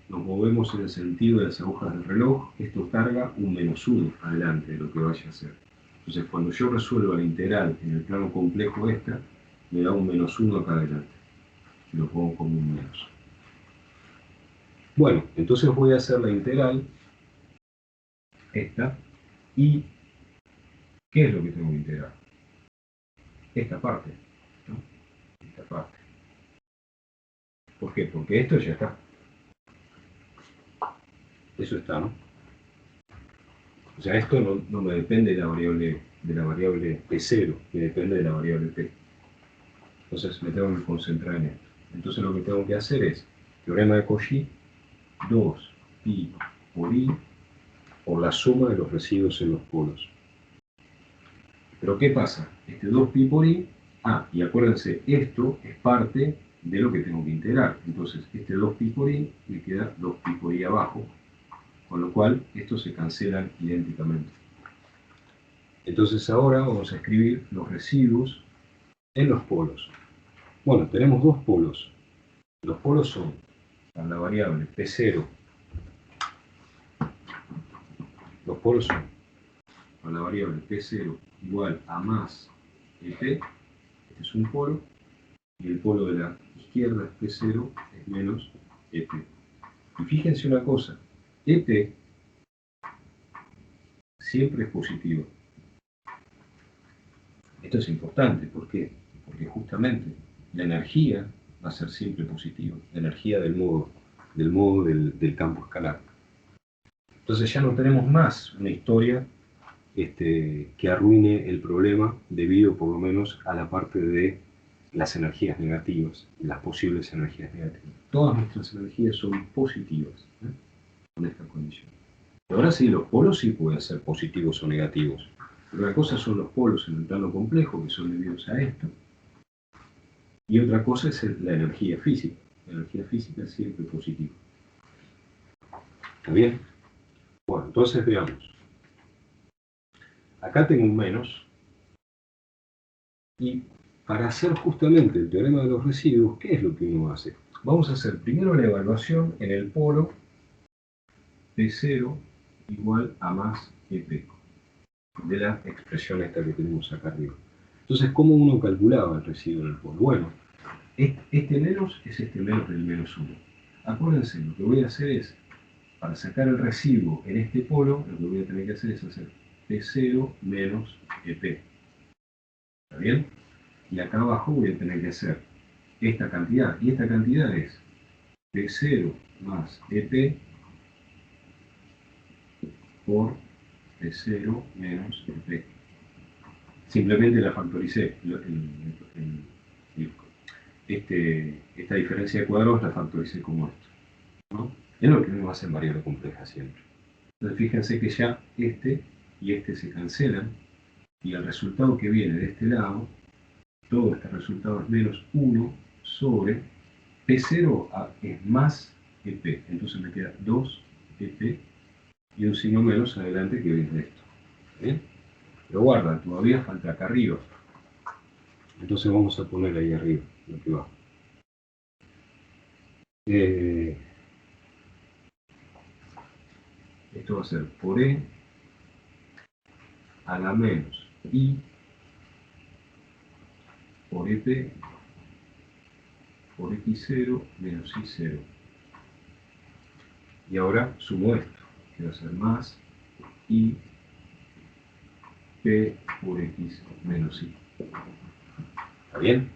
nos movemos en el sentido de las agujas del reloj, esto carga un -1 adelante de lo que vaya a hacer. Entonces cuando yo resuelvo la integral en el plano complejo esta, me da un -1 acá adelante. Y lo pongo como un menos. Bueno, entonces voy a hacer la integral, esta, y ¿qué es lo que tengo que integrar? Esta parte, ¿no? Esta parte. ¿Por qué? Porque esto ya está. Eso está, ¿no? O sea, esto no me depende de la variable P0, me depende de la variable P. Entonces me tengo que concentrar en esto. Entonces lo que tengo que hacer es, teorema de Cauchy, 2pi por i por la suma de los residuos en los polos. Pero ¿qué pasa? Este 2pi por i, y acuérdense, esto es parte de lo que tengo que integrar. Entonces este 2pi por i me queda 2pi por i abajo, con lo cual estos se cancelan idénticamente. Entonces ahora vamos a escribir los residuos en los polos. Bueno, tenemos dos polos. Los polos son para la variable P0. Los polos son para la variable P0 igual a más EP. Este es un polo. Y el polo de la izquierda es P0 es menos EP. Y fíjense una cosa. EP siempre es positivo. Esto es importante. ¿Por qué? Porque justamente la energía va a ser siempre positiva. La energía del modo del campo escalar. Entonces ya no tenemos más una historia que arruine el problema debido por lo menos a la parte de las energías negativas, las posibles energías negativas. Todas nuestras energías son positivas, con esta condición. Y ahora sí, los polos sí pueden ser positivos o negativos. Pero una cosa son los polos en el plano complejo, que son debidos a esto, y otra cosa es la energía física. La energía física es siempre positiva. ¿Está bien? Bueno, entonces veamos. Acá tengo un menos, y para hacer justamente el teorema de los residuos, ¿qué es lo que uno hace? Vamos a hacer primero la evaluación en el polo P0 igual a más EP, de la expresión esta que tenemos acá arriba. Entonces, ¿cómo uno calculaba el residuo en el polo? Bueno, este menos es este menos del -1. Acuérdense, lo que voy a hacer es, para sacar el residuo en este polo, lo que voy a tener que hacer es hacer P0 menos EP. ¿Está bien? Y acá abajo voy a tener que hacer esta cantidad. Y esta cantidad es P0 más EP por P0 menos EP. Simplemente la factoricé. Esta diferencia de cuadrados la factoricé como esto, ¿no? Es lo que uno hace en variable compleja siempre. Entonces fíjense que ya este y este se cancelan, y el resultado que viene de este lado, todo este resultado es menos 1 sobre P0 es más EP. Entonces me queda 2 EP y un signo menos adelante que viene de esto. ¿Bien? Pero guarda, todavía falta acá arriba. Entonces vamos a poner ahí arriba lo que va. Esto va a ser por E a la menos I por EP por X0 menos I0. Y ahora sumo esto, que va a ser más I P por X menos I. ¿Está bien?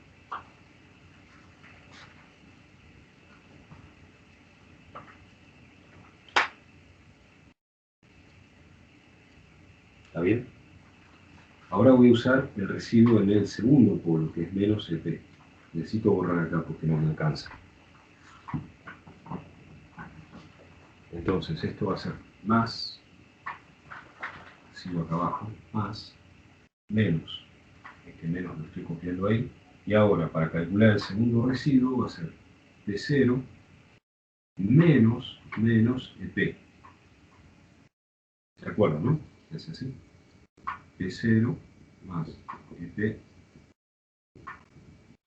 ¿Está bien? Ahora voy a usar el residuo en el segundo polo, que es menos EP. Necesito borrar acá porque no me alcanza. Entonces esto va a ser más, sigo acá abajo, más, menos. Este menos lo estoy copiando ahí. Y ahora para calcular el segundo residuo va a ser P0 menos EP. ¿Se acuerdan, no? Es así. P0 más EP.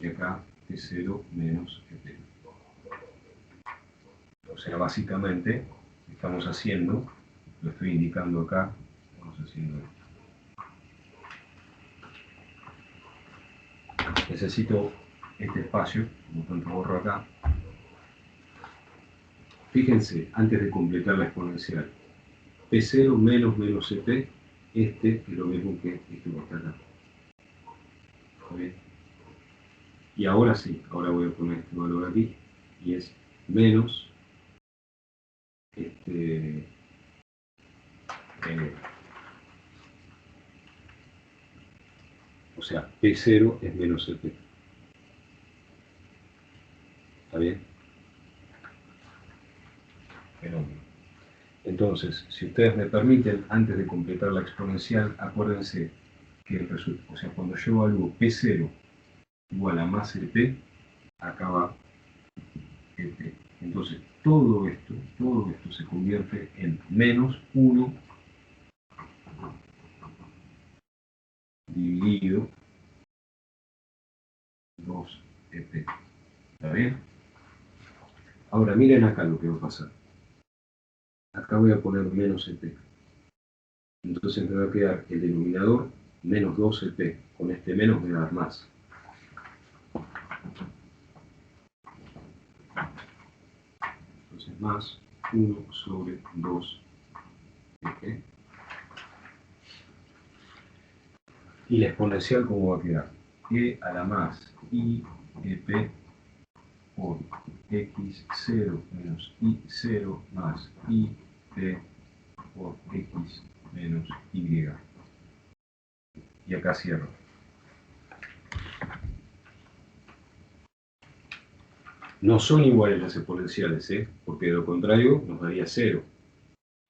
Y acá P0 menos EP. O sea, básicamente estamos haciendo, lo estoy indicando acá, estamos haciendo esto. Necesito este espacio, por lo tanto borro acá. Fíjense, antes de completar la exponencial, P0 menos EP, este es lo mismo que este que está acá. ¿Está bien? Y ahora sí, ahora voy a poner este valor aquí, y es menos o sea, P0 es menos EP. ¿Está bien? Fenómeno. Entonces, si ustedes me permiten, antes de completar la exponencial, acuérdense que el resultado, o sea, cuando yo evalúo P0 igual a más EP, acá va EP. Entonces, todo esto se convierte en menos 1 dividido 2 EP. ¿Está bien? Ahora miren acá lo que va a pasar. Acá voy a poner menos EP. Entonces me va a quedar el denominador menos 2 EP. Con este menos me va a dar más. Entonces más 1 sobre 2 EP. Y la exponencial, ¿cómo va a quedar? E a la más I EP por X0 menos I0 más IP por X menos Y. Y acá cierro. No son iguales las exponenciales, porque de lo contrario nos daría 0.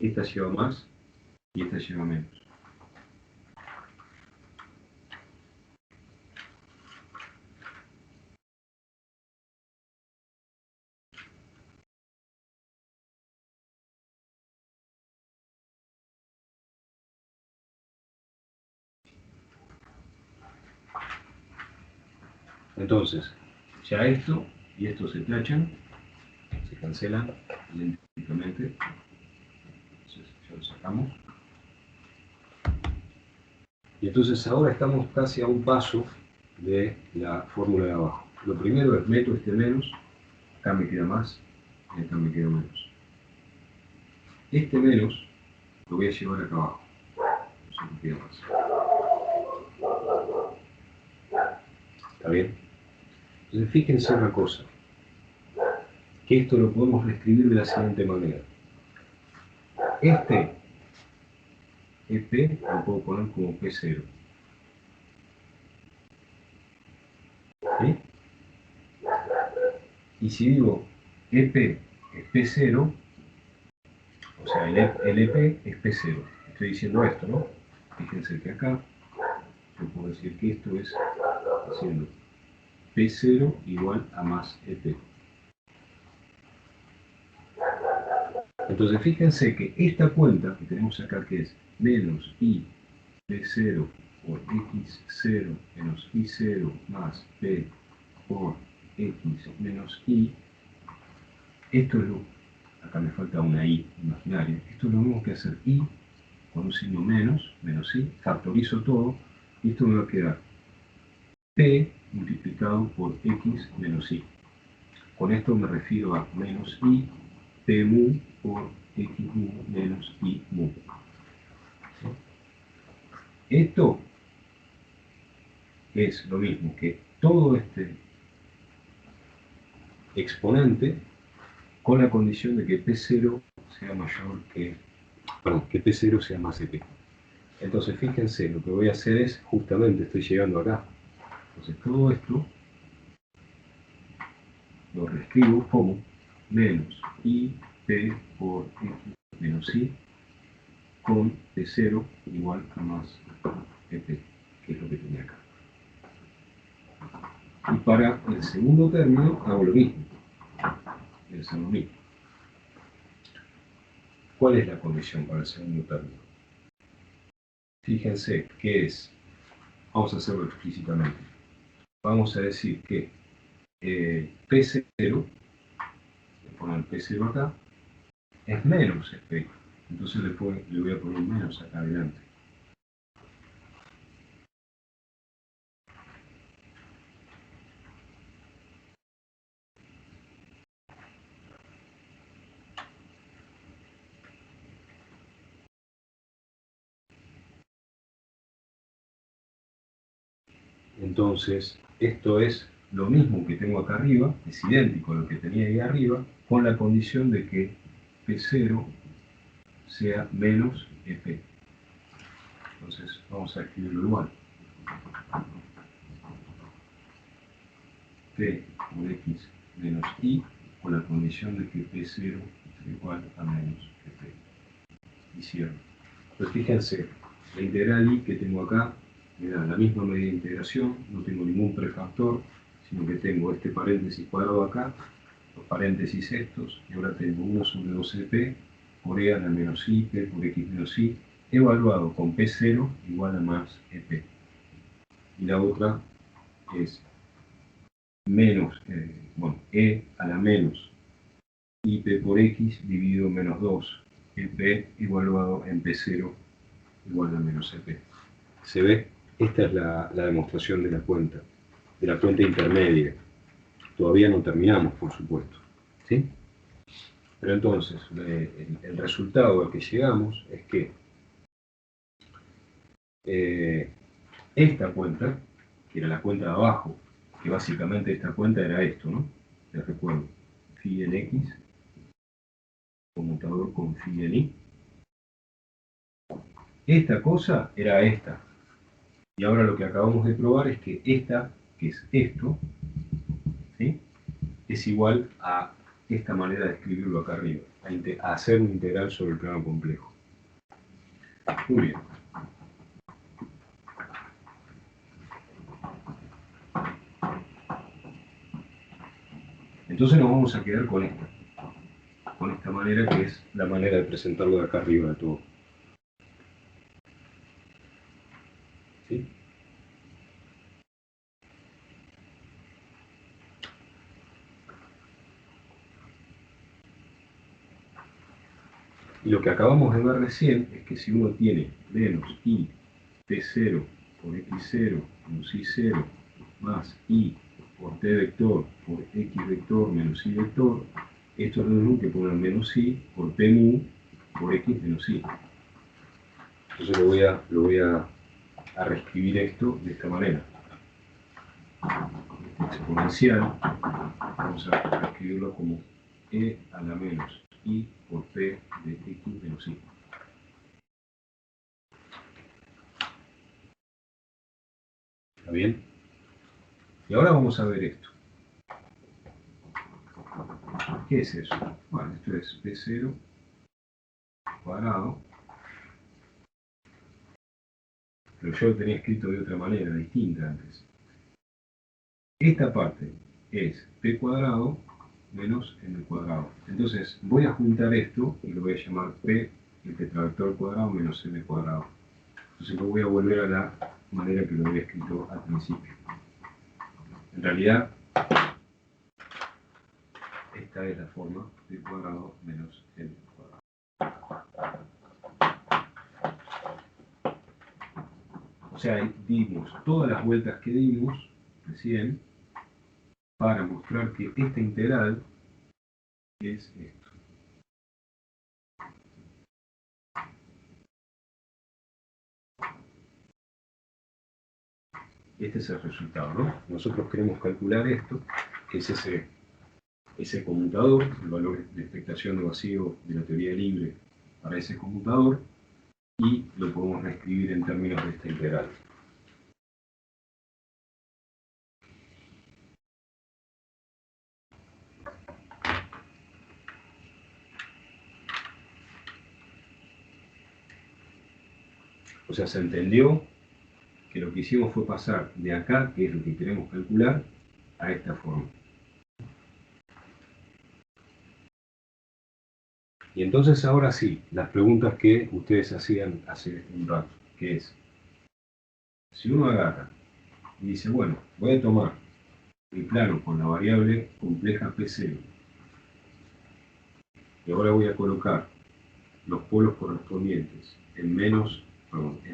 Esta lleva más y esta lleva menos. Entonces, ya esto y esto se tachan, se cancelan idénticamente. Entonces, ya lo sacamos. Y entonces ahora estamos casi a un paso de la fórmula de abajo. Lo primero es meto este menos, acá me queda más y acá me queda menos. Este menos lo voy a llevar acá abajo, entonces me queda más. ¿Está bien? Entonces fíjense una cosa, que esto lo podemos reescribir de la siguiente manera. Este EP lo puedo poner como P0. ¿Sí? Y si digo EP es P0, o sea, el EP es P0. Estoy diciendo esto, ¿no? Fíjense que acá yo puedo decir que esto es haciendo P0 igual a más EP. Entonces fíjense que esta cuenta que tenemos acá, que es menos I P0 por X0 menos I0 más P por X menos I, esto es lo, acá me falta una I imaginaria, esto es lo mismo que hacer I con un signo menos, menos I, factorizo todo, y esto me va a quedar P multiplicado por X menos I. Con esto me refiero a menos I P mu por X mu menos I mu. Esto es lo mismo que todo este exponente con la condición de que P0 sea mayor que, perdón, que P0 sea más EP. Entonces fíjense, lo que voy a hacer es, justamente estoy llegando acá. Entonces todo esto lo reescribo como menos I P por X menos I con P0 igual a más EP, que es lo que tenía acá. Y para el segundo término hago lo mismo. Es lo mismo. ¿Cuál es la condición para el segundo término? Fíjense que es, vamos a hacerlo explícitamente. Vamos a decir que P0, le pongo el P0 acá, es menos EP. Entonces le voy a poner un menos acá adelante. Entonces, esto es lo mismo que tengo acá arriba, es idéntico a lo que tenía ahí arriba, con la condición de que P0 sea menos EP. Entonces, vamos a escribirlo igual. P por X menos I, con la condición de que P0 es igual a menos EP. Y cierro. Pues fíjense, la integral I que tengo acá me da la misma medida de integración, no tengo ningún prefactor, sino que tengo este paréntesis cuadrado acá, los paréntesis estos, y ahora tengo 1 sobre 2EP por E a la menos I, P por X menos I, evaluado con P0 igual a más EP. Y la otra es menos, E a la menos IP por X dividido menos 2, EP evaluado en P0 igual a menos EP. ¿Se ve? Esta es la demostración de la cuenta intermedia. Todavía no terminamos, por supuesto. ¿Sí? Pero entonces, el resultado al que llegamos es que esta cuenta, que era la cuenta de abajo, que básicamente esta cuenta era esto, ¿no? Les recuerdo, phi en X, conmutador con phi en Y. Esta cosa era esta. Y ahora lo que acabamos de probar es que esta, que es esto, ¿sí?, es igual a esta manera de escribirlo acá arriba, a hacer un integral sobre el plano complejo. Muy bien. Entonces nos vamos a quedar con esta manera, que es la manera de presentarlo de acá arriba de todo. ¿Sí? Y lo que acabamos de ver recién es que si uno tiene menos I T0 por X0 menos I0 más I por T vector por X vector menos Y vector, esto es lo mismo que poner menos I por P mu por X menos I. Entonces lo voy a reescribir esto de esta manera. Este exponencial, vamos a reescribirlo como E a la menos I por P de X menos I. ¿Está bien? Y ahora vamos a ver esto. ¿Qué es eso? Bueno, esto es P0 cuadrado pero yo lo tenía escrito de otra manera, distinta antes. Esta parte es p cuadrado menos m cuadrado. Entonces voy a juntar esto y lo voy a llamar p, el tetravector cuadrado menos m cuadrado. Entonces lo voy a volver a la manera que lo había escrito al principio. En realidad, esta es la forma p cuadrado menos m cuadrado. O sea, dimos todas las vueltas que dimos recién para mostrar que esta integral es esto. Este es el resultado, ¿no? Nosotros queremos calcular esto, que es ese conmutador, el valor de expectación de vacío de la teoría libre para ese conmutador, y lo podemos reescribir en términos de esta integral. O sea, se entendió que lo que hicimos fue pasar de acá, que es lo que queremos calcular, a esta forma. Y entonces ahora sí, las preguntas que ustedes hacían hace un rato, que es, si uno agarra y dice, bueno, voy a tomar mi plano con la variable compleja P0, y ahora voy a colocar los polos correspondientes en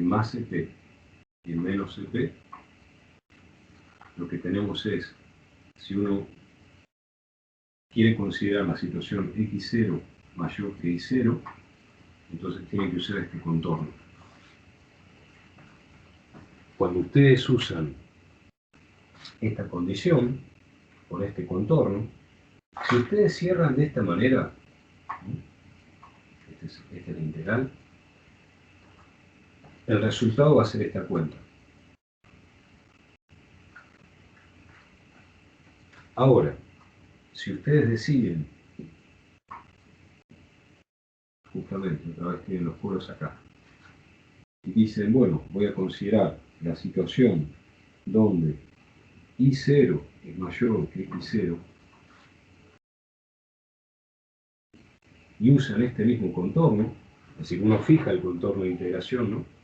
más CP y en menos CP, lo que tenemos es, si uno quiere considerar la situación X0 mayor que Y0, entonces tiene que usar este contorno. Cuando ustedes usan esta condición, con este contorno, si ustedes cierran de esta manera, esta es la integral, el resultado va a ser esta cuenta. Ahora, si ustedes deciden, justamente, otra vez tienen los polos acá, y dicen, bueno, voy a considerar la situación donde I0 es mayor que X0, y usan este mismo contorno, es decir, uno fija el contorno de integración, ¿no?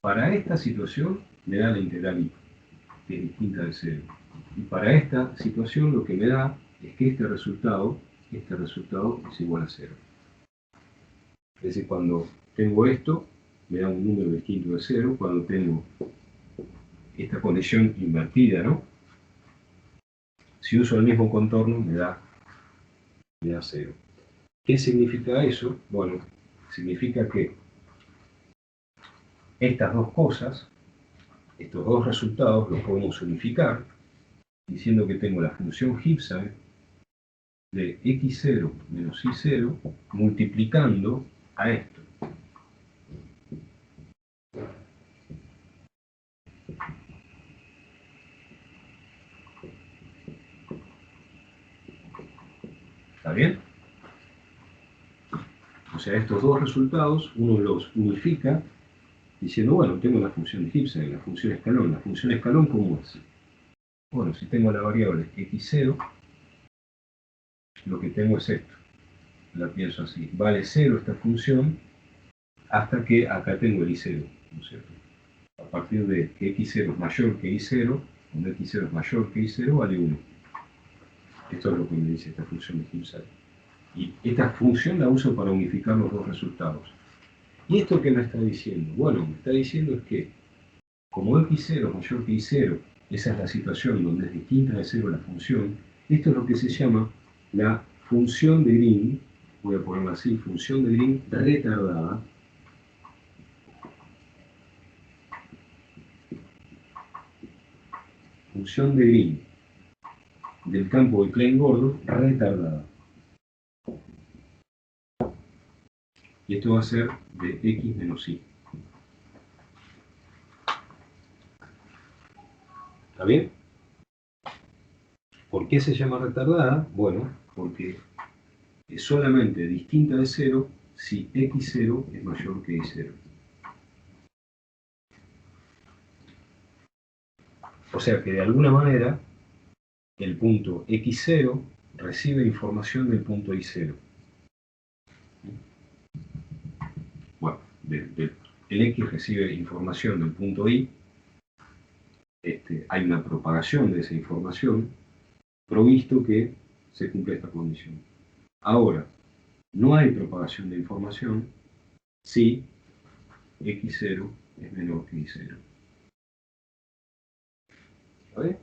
Para esta situación me da la integral I, que es distinta de 0. Y para esta situación lo que me da es que este resultado es igual a 0. Es decir, cuando tengo esto, me da un número distinto de 0. Cuando tengo esta condición invertida, ¿no? Si uso el mismo contorno, me da 0. ¿Qué significa eso? Bueno, significa que estas dos cosas, estos dos resultados, los podemos unificar diciendo que tengo la función Gibbs de X0 menos Y0 multiplicando a esto. ¿Está bien? O sea, estos dos resultados uno los unifica diciendo, bueno, tengo la función de Gibbs, la función escalón. ¿La función escalón cómo es? Bueno, si tengo la variable X0, lo que tengo es esto. La pienso así. Vale 0 esta función hasta que acá tengo el I0, ¿no es cierto? A partir de que X0 es mayor que Y0, cuando X0 es mayor que Y0, vale 1. Esto es lo que me dice esta función de Gibbs. Y esta función la uso para unificar los dos resultados. ¿Y esto qué me está diciendo? Bueno, me está diciendo es que, como X0 es mayor que Y0, esa es la situación donde es distinta de 0 la función, esto es lo que se llama la función de Green, voy a ponerla así, función de Green retardada, función de Green del campo de Klein-Gordon retardada. Y esto va a ser de X menos Y. ¿Está bien? ¿Por qué se llama retardada? Bueno, porque es solamente distinta de 0 si X0 es mayor que Y0. O sea que de alguna manera el punto X0 recibe información del punto Y0. Bueno, el X recibe información del punto Y, hay una propagación de esa información, provisto que se cumple esta condición. Ahora, no hay propagación de información si X0 es menor que Y0. ¿Vale?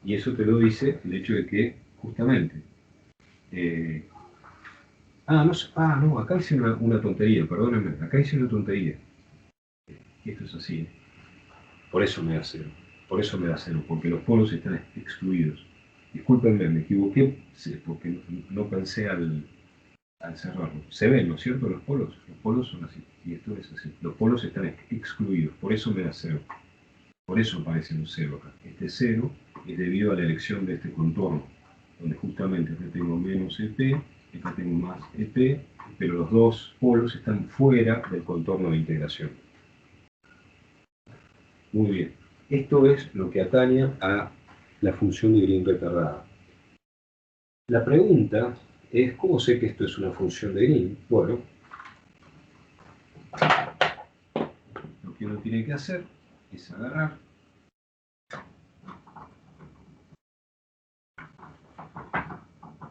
Y eso te lo dice el hecho de que, justamente, no, acá hice una tontería, perdónenme, acá hice una tontería. Esto es así. Por eso me da 0. Por eso me da 0, porque los polos están excluidos. Discúlpenme, me equivoqué, porque no pensé al cerrarlo. Se ven, ¿no es cierto? Los polos son así, y esto es así. Los polos están excluidos, por eso me da 0. Por eso aparece un 0 acá. Este 0 es debido a la elección de este contorno, donde justamente acá tengo menos EP, acá tengo más EP, pero los dos polos están fuera del contorno de integración. Muy bien. Esto es lo que atañe a la función de Green retardada. La pregunta es, ¿cómo sé que esto es una función de Green? Bueno, lo que uno tiene que hacer es agarrar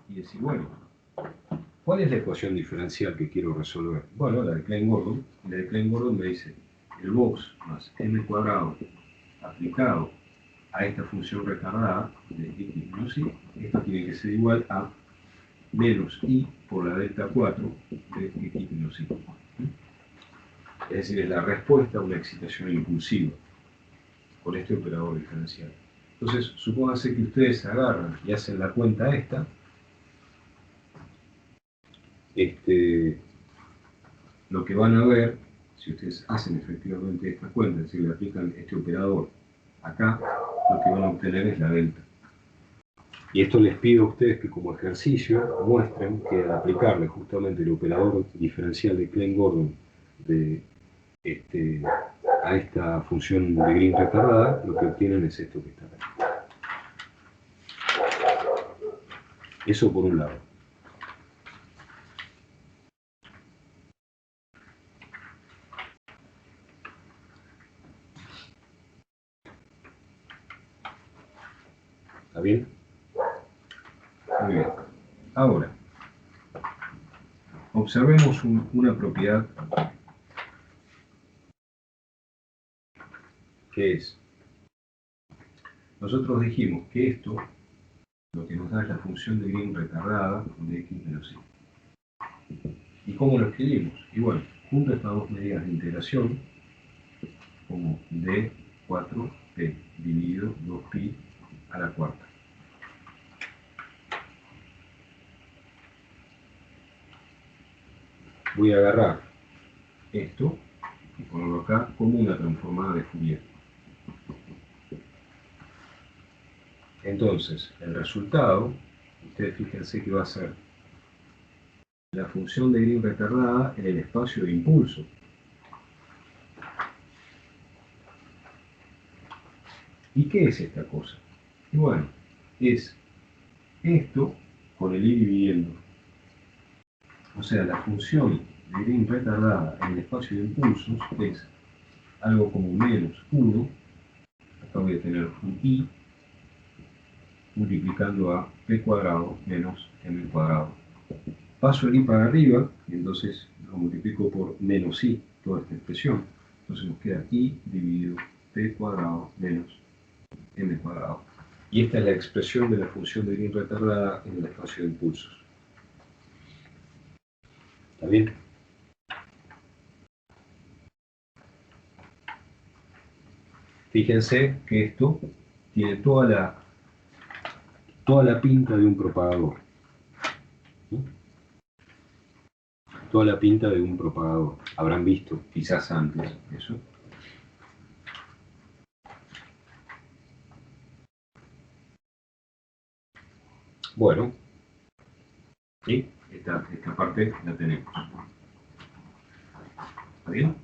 y decir, bueno, ¿cuál es la ecuación diferencial que quiero resolver? Bueno, la de Klein-Gordon. La de Klein-Gordon me dice el box más m cuadrado aplicado a esta función retardada de x menos y, esto tiene que ser igual a menos i por la delta 4 de x menos i. Es decir, es la respuesta a una excitación impulsiva con este operador diferencial. Entonces, supónganse que ustedes agarran y hacen la cuenta esta. Lo que van a ver, si ustedes hacen efectivamente esta cuenta, es decir, le aplican este operador acá, lo que van a obtener es la delta. Y esto les pido a ustedes que como ejercicio muestren que al aplicarle justamente el operador diferencial de Klein-Gordon a esta función de Green retardada, lo que obtienen es esto que está acá. Eso por un lado. ¿Está bien? Muy bien. Ahora, observemos una propiedad que es, nosotros dijimos que esto, lo que nos da es la función de Green retardada de x menos y. ¿Y cómo lo escribimos? Y bueno, junto a estas dos medidas de integración, como d4t dividido 2pi a la cuarta. Voy a agarrar esto y ponerlo acá como una transformada de Fourier. Entonces, el resultado, ustedes fíjense que va a ser la función de Green retardada en el espacio de impulso. ¿Y qué es esta cosa? Y bueno, es esto con el i dividiendo. O sea, la función de Green retardada en el espacio de impulsos es algo como menos 1, acá voy a tener un i, multiplicando a p cuadrado menos m cuadrado. Paso el i para arriba, y entonces lo multiplico por menos i, toda esta expresión. Entonces nos queda i dividido p cuadrado menos m cuadrado. Y esta es la expresión de la función de Green retardada en el espacio de impulsos. ¿Está bien? Fíjense que esto tiene toda la pinta de un propagador. ¿Sí? Toda la pinta de un propagador. Habrán visto, quizás antes, eso. Bueno, y esta parte la tenemos. ¿Está bien?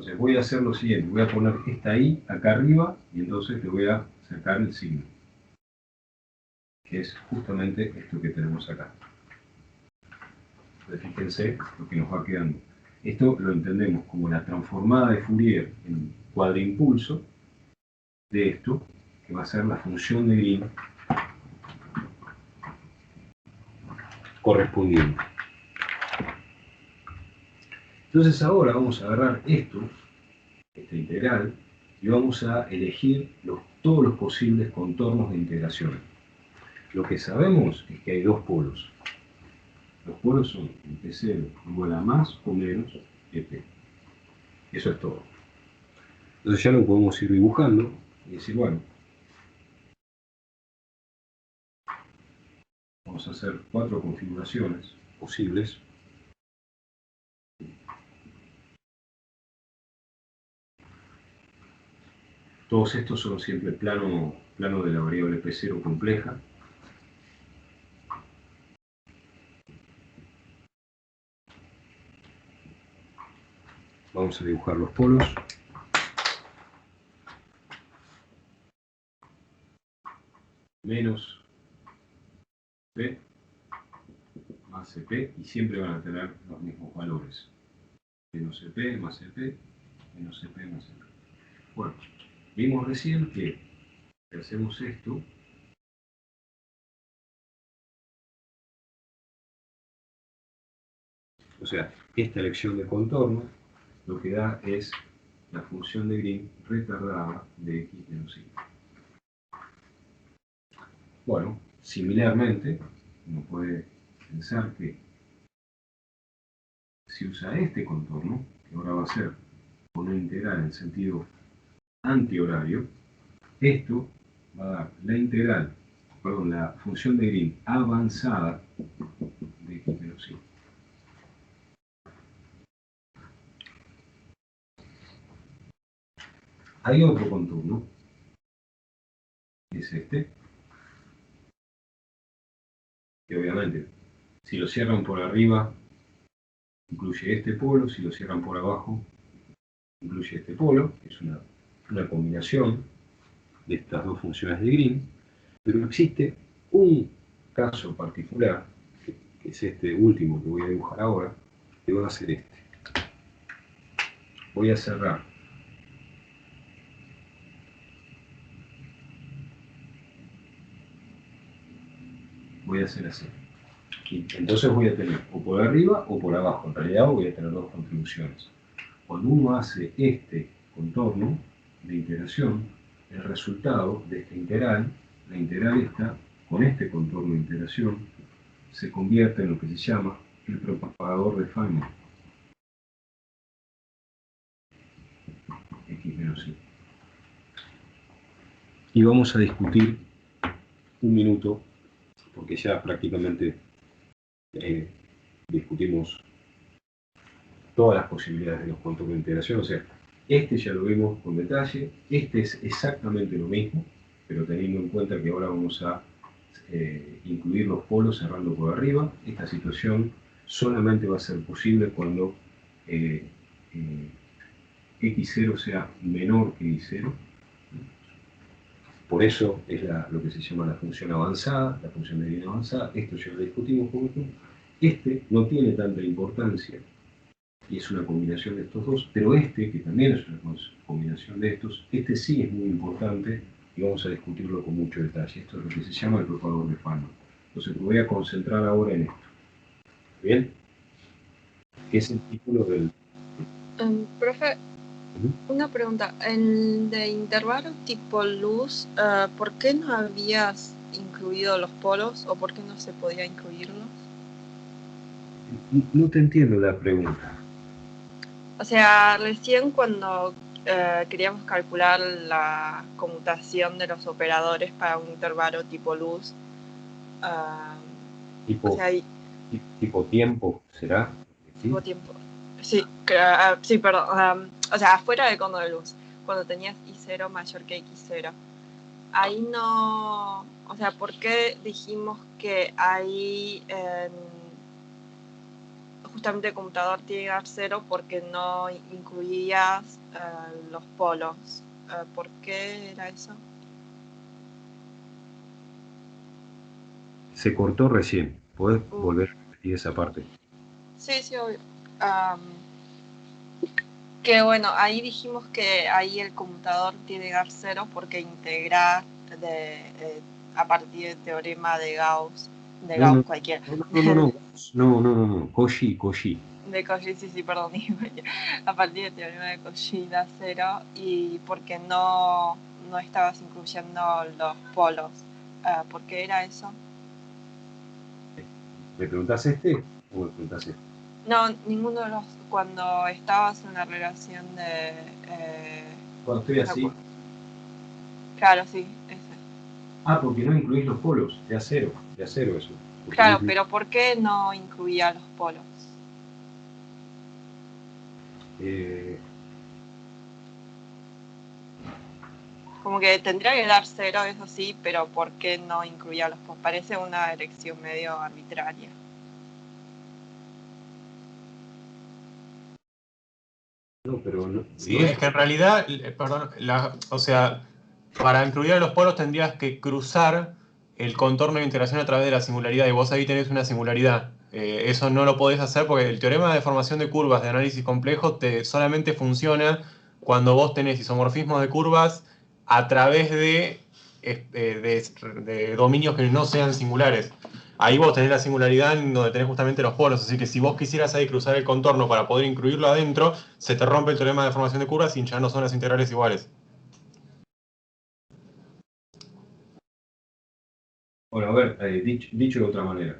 Entonces voy a hacer lo siguiente, voy a poner esta I acá arriba y entonces le voy a sacar el signo, que es justamente esto que tenemos acá. Entonces fíjense lo que nos va quedando. Esto lo entendemos como la transformada de Fourier en cuadrimpulso de esto, que va a ser la función de Green correspondiente. Entonces ahora vamos a agarrar esto, esta integral, y vamos a elegir todos los posibles contornos de integración. Lo que sabemos es que hay dos polos. Los polos son P0 igual a más o menos EP. Eso es todo. Entonces ya lo podemos ir dibujando y decir, bueno, vamos a hacer 4 configuraciones posibles. Todos estos son siempre plano de la variable P0 compleja. Vamos a dibujar los polos. Menos P más CP, y siempre van a tener los mismos valores. Menos CP más CP, menos CP más CP. Bueno, vimos recién que si hacemos esto, o sea, esta elección de contorno, lo que da es la función de Green retardada de x menos y. Bueno, similarmente, uno puede pensar que si usa este contorno, que ahora va a ser con una integral en sentido antihorario, esto va a dar la integral, perdón, la función de Green avanzada de x menos y. Hay otro contorno, que es este, que obviamente, si lo cierran por arriba, incluye este polo, si lo cierran por abajo, incluye este polo, que es una combinación de estas dos funciones de Green, pero existe un caso particular, que es este último que voy a dibujar ahora, que va a ser este. Voy a cerrar voy a hacer así. Y entonces voy a tener o por arriba o por abajo. En realidad voy a tener dos contribuciones. Cuando uno hace este contorno de integración, el resultado de esta integral, la integral esta, con este contorno de integración, se convierte en lo que se llama el propagador de Feynman. X menos y. Y vamos a discutir un minuto, porque ya prácticamente discutimos todas las posibilidades de los contornos de integración. O sea, este ya lo vimos con detalle, este es exactamente lo mismo, pero teniendo en cuenta que ahora vamos a incluir los polos cerrando por arriba. Esta situación solamente va a ser posible cuando x0 sea menor que y0. Por eso es lo que se llama la función avanzada, la función de Green avanzada. Esto ya lo discutimos con esto. Este no tiene tanta importancia y es una combinación de estos dos, pero este, que también es una combinación de estos, este sí es muy importante y vamos a discutirlo con mucho detalle. Esto es lo que se llama el propagador de Feynman. Entonces me voy a concentrar ahora en esto. ¿Bien? ¿Qué es el título del...? Profe, una pregunta. En de intervalo tipo luz, ¿por qué no habías incluido los polos o por qué no se podía incluirlos? No te entiendo la pregunta. O sea, recién cuando queríamos calcular la conmutación de los operadores para un intervalo tipo luz, Tipo, o sea, tipo tiempo, ¿será? tipo tiempo. Sí, sí, perdón. O sea, afuera del cono de luz, cuando tenías I0 mayor que X0. Ahí no... O sea, ¿por qué dijimos que ahí justamente el computador tiene que dar 0 porque no incluías los polos. ¿Por qué era eso? Se cortó recién. ¿Podés volver a repetir esa parte? Sí, obvio. Que bueno, ahí dijimos que ahí el computador tiene que dar 0 porque integrar a partir del teorema de Gauss cualquiera. No. Cauchy. De Cauchy, sí, perdón. A partir del teorema de Cauchy da 0 y porque no estabas incluyendo los polos. ¿Por qué era eso? ¿Me preguntás este o me preguntás este? No, ninguno de los. Cuando estabas en la relación de. Cuando estoy así. Claro, sí, ese. Porque no incluís los polos. De a cero eso. Claro, pero ¿por qué no incluía los polos? Como que tendría que dar 0, eso sí, pero ¿por qué no incluía los polos? Parece una elección medio arbitraria. No, pero no. Sí, es que en realidad, perdón, o sea, para incluir a los polos tendrías que cruzar el contorno de integración a través de la singularidad, y vos ahí tenés una singularidad. Eso no lo podés hacer porque el teorema de formación de curvas de análisis complejo solamente funciona cuando vos tenés isomorfismos de curvas a través de dominios que no sean singulares. Ahí vos tenés la singularidad en donde tenés justamente los polos, así que si vos quisieras ahí cruzar el contorno para poder incluirlo adentro, se te rompe el teorema de formación de curvas y ya no son las integrales iguales. Bueno, a ver, dicho de otra manera,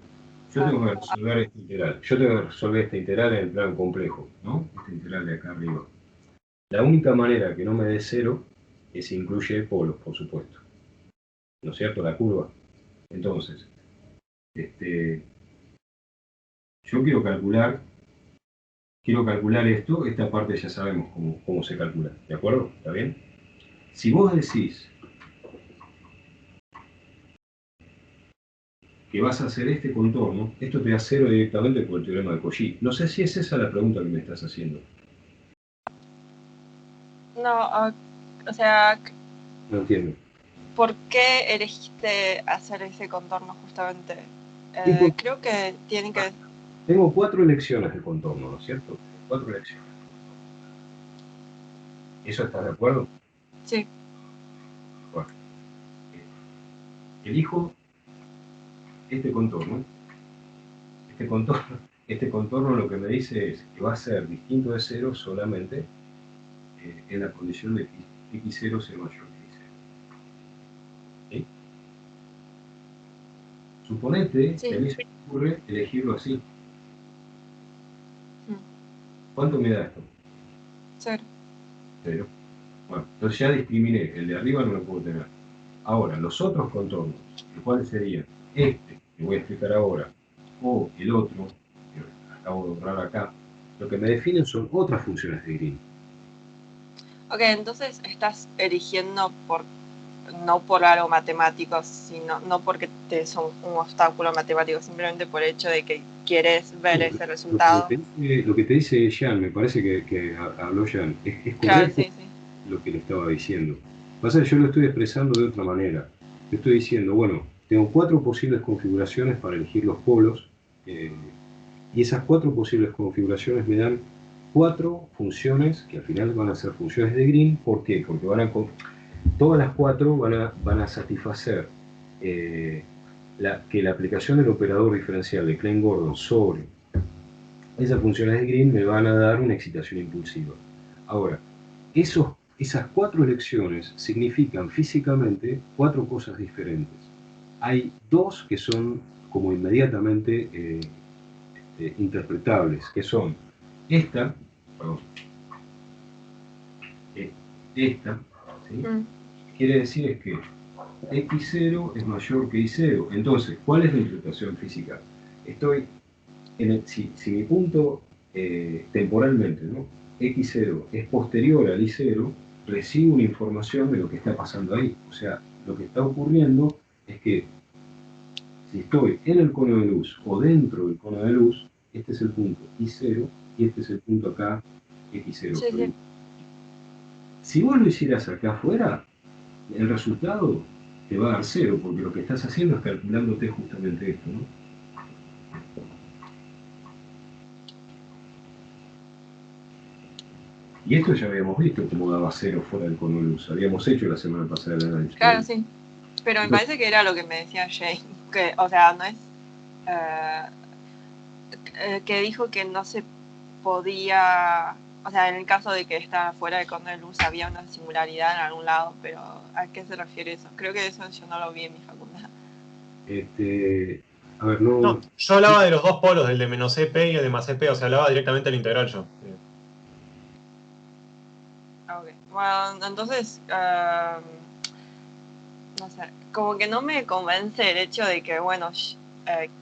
yo tengo que resolver esta integral. Yo tengo que resolver esta integral en el plano complejo, ¿no? Esta integral de acá arriba. La única manera que no me dé 0 es si incluye polos, por supuesto. ¿No es cierto? La curva. Entonces, yo quiero calcular esto, esta parte ya sabemos cómo se calcula, ¿de acuerdo? ¿Está bien? Si vos decís que vas a hacer este contorno, esto te da 0 directamente por el teorema de Cauchy. No sé si es esa la pregunta que me estás haciendo. No, o sea... No entiendo. ¿Por qué elegiste hacer ese contorno justamente? Creo que tienen que... Tengo 4 elecciones de contorno, ¿no es cierto? 4 elecciones. ¿Eso estás de acuerdo? Sí. Bueno. Elijo este contorno. Este contorno lo que me dice es que va a ser distinto de 0 solamente en la condición de que x0 sea mayor que y0. ¿Sí? Suponete que a mí se me ocurre elegirlo así. ¿Cuánto me da esto? 0. 0. Bueno, entonces ya discriminé, el de arriba no lo puedo tener. Ahora, los otros contornos, ¿cuáles serían? Este, que voy a explicar ahora, o el otro, que acabo de borrar acá, lo que me definen son otras funciones de Green. Ok, entonces estás eligiendo no por algo matemático, sino no porque te son un obstáculo matemático, simplemente por el hecho de que quieres ver ese resultado. Lo que te dice Jan, me parece que habló Jan, es correcto, claro, sí. Lo que le estaba diciendo. Pasa que yo lo estoy expresando de otra manera. Yo estoy diciendo, bueno, tengo 4 posibles configuraciones para elegir los polos, y esas 4 posibles configuraciones me dan 4 funciones que al final van a ser funciones de Green. ¿Por qué? Porque todas las 4 van a satisfacer que la aplicación del operador diferencial de Klein-Gordon sobre esas funciones de Green me van a dar una excitación impulsiva. Ahora, esas 4 elecciones significan físicamente 4 cosas diferentes. Hay 2 que son como inmediatamente interpretables, que son esta, ¿sí? Quiere decir es que x0 es mayor que y0. Entonces, ¿cuál es la interpretación física? Si mi punto temporalmente, ¿no? x0 es posterior al y0, recibo una información de lo que está pasando ahí. O sea, lo que está ocurriendo es que si estoy en el cono de luz o dentro del cono de luz, este es el punto I0 y este es el punto acá, X0. Sí, sí. Si vos lo hicieras acá afuera, el resultado te va a dar 0, porque lo que estás haciendo es calculándote justamente esto, ¿no? Y esto ya habíamos visto cómo daba 0 fuera del cono de luz. Habíamos hecho la semana pasada el análisis. Claro, sí. Pero me parece que era lo que me decía Jane, que, o sea, no es... que dijo que no se podía... O sea, en el caso de que estaba fuera del cono de luz había una singularidad en algún lado, pero ¿a qué se refiere eso? Creo que eso yo no lo vi en mi facultad. A ver, no... No, yo hablaba de los dos polos, del de menos EP y el de más EP, o sea, hablaba directamente del integral yo. Ok. Bueno, entonces, no sé, como que no me convence el hecho de que, bueno,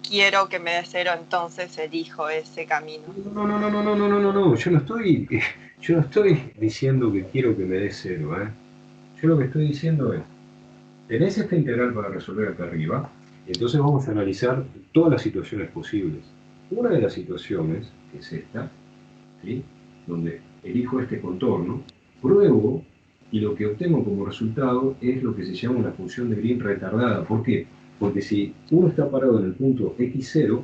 quiero que me dé 0, entonces elijo ese camino. No, yo no estoy diciendo que quiero que me dé 0, ¿eh? Yo lo que estoy diciendo es, tenés esta integral para resolver acá arriba, y entonces vamos a analizar todas las situaciones posibles. Una de las situaciones, que es esta, ¿sí? Donde elijo este contorno, pruebo, y lo que obtengo como resultado es lo que se llama una función de Green retardada. ¿Por qué? Porque si uno está parado en el punto X0,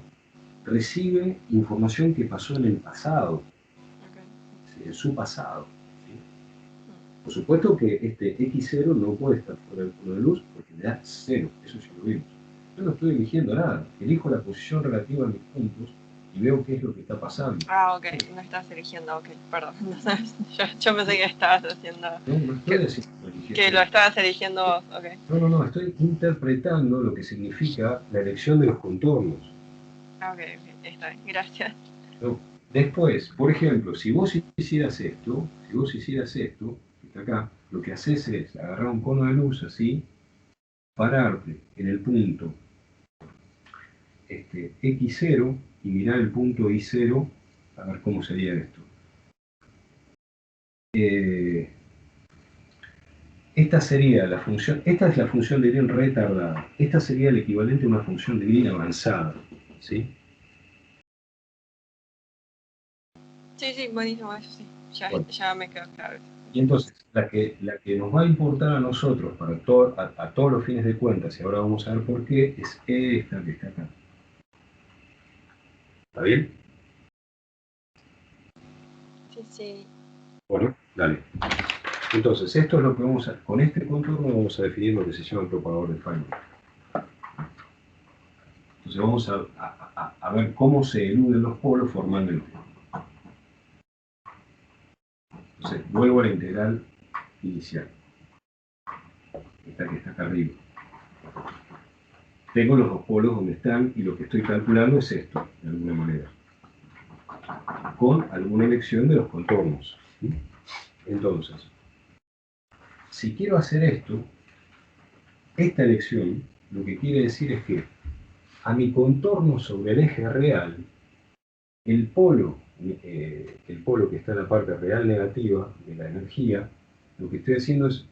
recibe información que pasó en el pasado, Okay. en su pasado. ¿Sí? Por supuesto que este X0 no puede estar fuera del cono de luz porque me da 0, eso sí lo vimos. Yo no estoy eligiendo nada, elijo la posición relativa a mis puntos y veo qué es lo que está pasando. Ah, ok, no estás eligiendo, ok, perdón. Yo pensé que estabas haciendo... No estoy haciendo que lo estabas eligiendo vos, ok. No, estoy interpretando lo que significa la elección de los contornos. Ah, ok, está bien, gracias. ¿No? Después, por ejemplo, si vos hicieras esto, que está acá, lo que haces es agarrar un cono de luz así, pararte en el punto X0 y mirar el punto Y0, a ver cómo sería esto. Esta sería la función, esta es la función de Green retardada, esta sería el equivalente a una función de Green avanzada, ¿sí? Sí, buenísimo, eso sí, ya me quedó claro. Y entonces, la que nos va a importar a nosotros, para a todos los fines de cuentas, y ahora vamos a ver por qué, es esta que está acá. ¿Está bien? Sí. Bueno, dale. Entonces, esto es lo que vamos a... Con este contorno vamos a definir lo que se llama el propagador de Feynman. Entonces vamos a ver cómo se eluden los polos formando el polo. Entonces, vuelvo a la integral inicial. Esta que está acá arriba. Tengo los dos polos donde están y lo que estoy calculando es esto, de alguna manera. Con alguna elección de los contornos. ¿Sí? Entonces, si quiero hacer esto, esta elección lo que quiere decir es que a mi contorno sobre el eje real, el polo que está en la parte real negativa de la energía, lo que estoy haciendo es,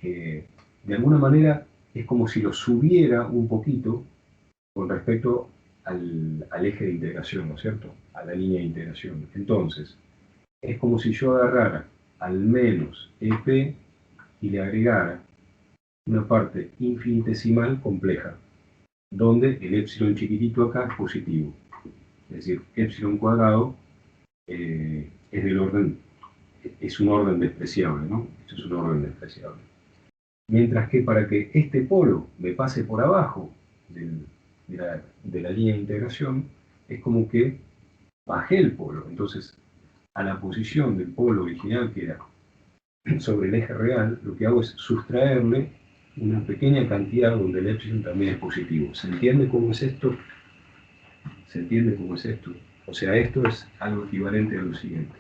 de alguna manera, es como si lo subiera un poquito con respecto al eje de integración, ¿no es cierto? A la línea de integración. Entonces, es como si yo agarrara al menos EP y le agregara una parte infinitesimal compleja, donde el epsilon chiquitito acá es positivo. Es decir, epsilon cuadrado es del orden, es un orden despreciable, ¿no? Esto es un orden despreciable. Mientras que para que este polo me pase por abajo de la línea de integración, es como que bajé el polo. Entonces, a la posición del polo original, que era sobre el eje real, lo que hago es sustraerle una pequeña cantidad donde el epsilon también es positivo. ¿Se entiende cómo es esto? ¿Se entiende cómo es esto? O sea, esto es algo equivalente a lo siguiente.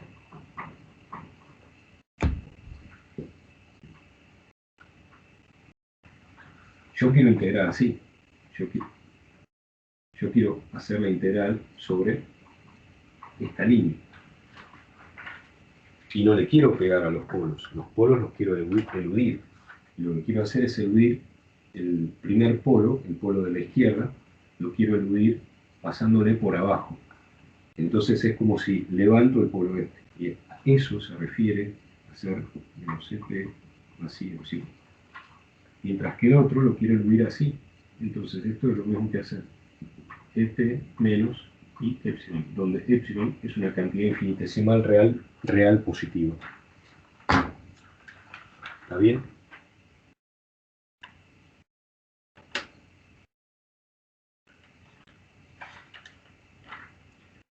Yo quiero integrar así. Yo quiero hacer la integral sobre esta línea. Y no le quiero pegar a los polos. Los polos los quiero eludir. Y lo que quiero hacer es eludir el primer polo, el polo de la izquierda, lo quiero eludir pasándole por abajo. Entonces es como si levanto el polo este. Y a eso se refiere a hacer menos P más I epsilon. Mientras que el otro lo quiere incluir así. Entonces esto es lo mismo que hacer P menos I epsilon, donde epsilon es una cantidad infinitesimal real positiva. ¿Está bien?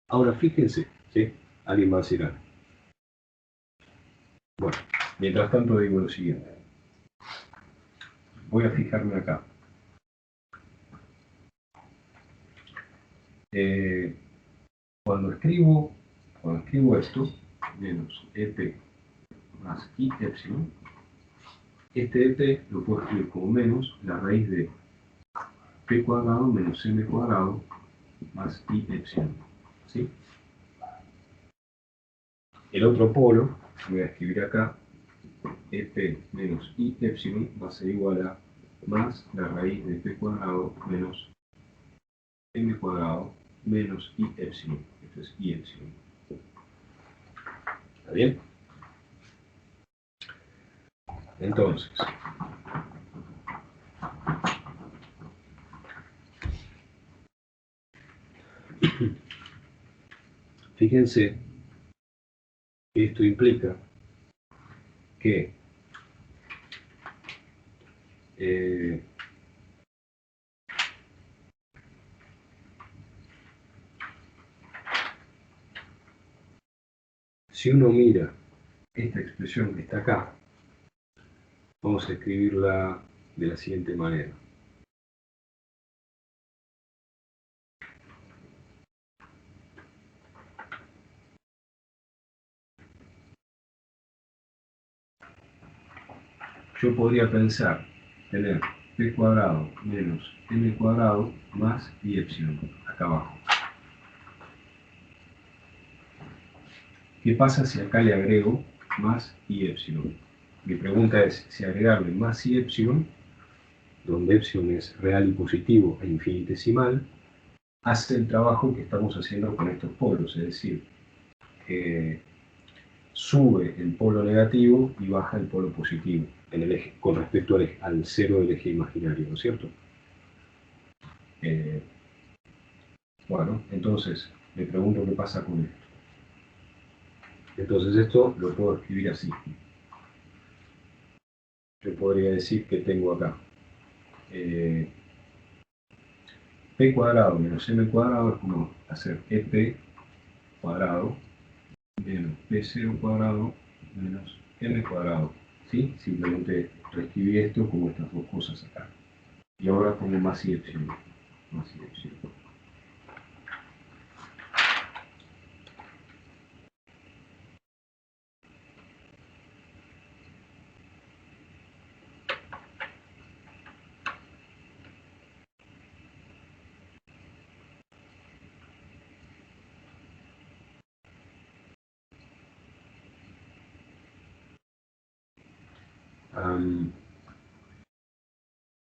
Ahora fíjense, ¿sí? Alguien va a decir algo. Bueno, mientras tanto digo lo siguiente. Voy a fijarme acá. Cuando escribo esto, menos EP más I epsilon, este EP lo puedo escribir como menos la raíz de P cuadrado menos M cuadrado más I epsilon. ¿Sí? El otro polo, voy a escribir acá, EP menos I epsilon va a ser igual a más la raíz de P cuadrado menos M cuadrado menos I epsilon. Esto es I epsilon. ¿Está bien? Entonces, fíjense que esto implica que si uno mira esta expresión que está acá, vamos a escribirla de la siguiente manera. Yo podría pensar tener P cuadrado menos M cuadrado más I epsilon, acá abajo. ¿Qué pasa si acá le agrego más I epsilon? Mi pregunta es si agregarle más I epsilon, donde epsilon es real y positivo e infinitesimal, hace el trabajo que estamos haciendo con estos polos, es decir, sube el polo negativo y baja el polo positivo en el eje, con respecto al cero del eje imaginario, ¿no es cierto? Bueno, entonces me pregunto qué pasa con esto. Entonces esto lo puedo escribir así. Yo podría decir que tengo acá P cuadrado menos M cuadrado es como hacer EP cuadrado menos P0 cuadrado menos M cuadrado. ¿Sí? Simplemente reescribí esto como estas dos cosas acá. Y ahora pongo más I epsilon. Más I epsilon.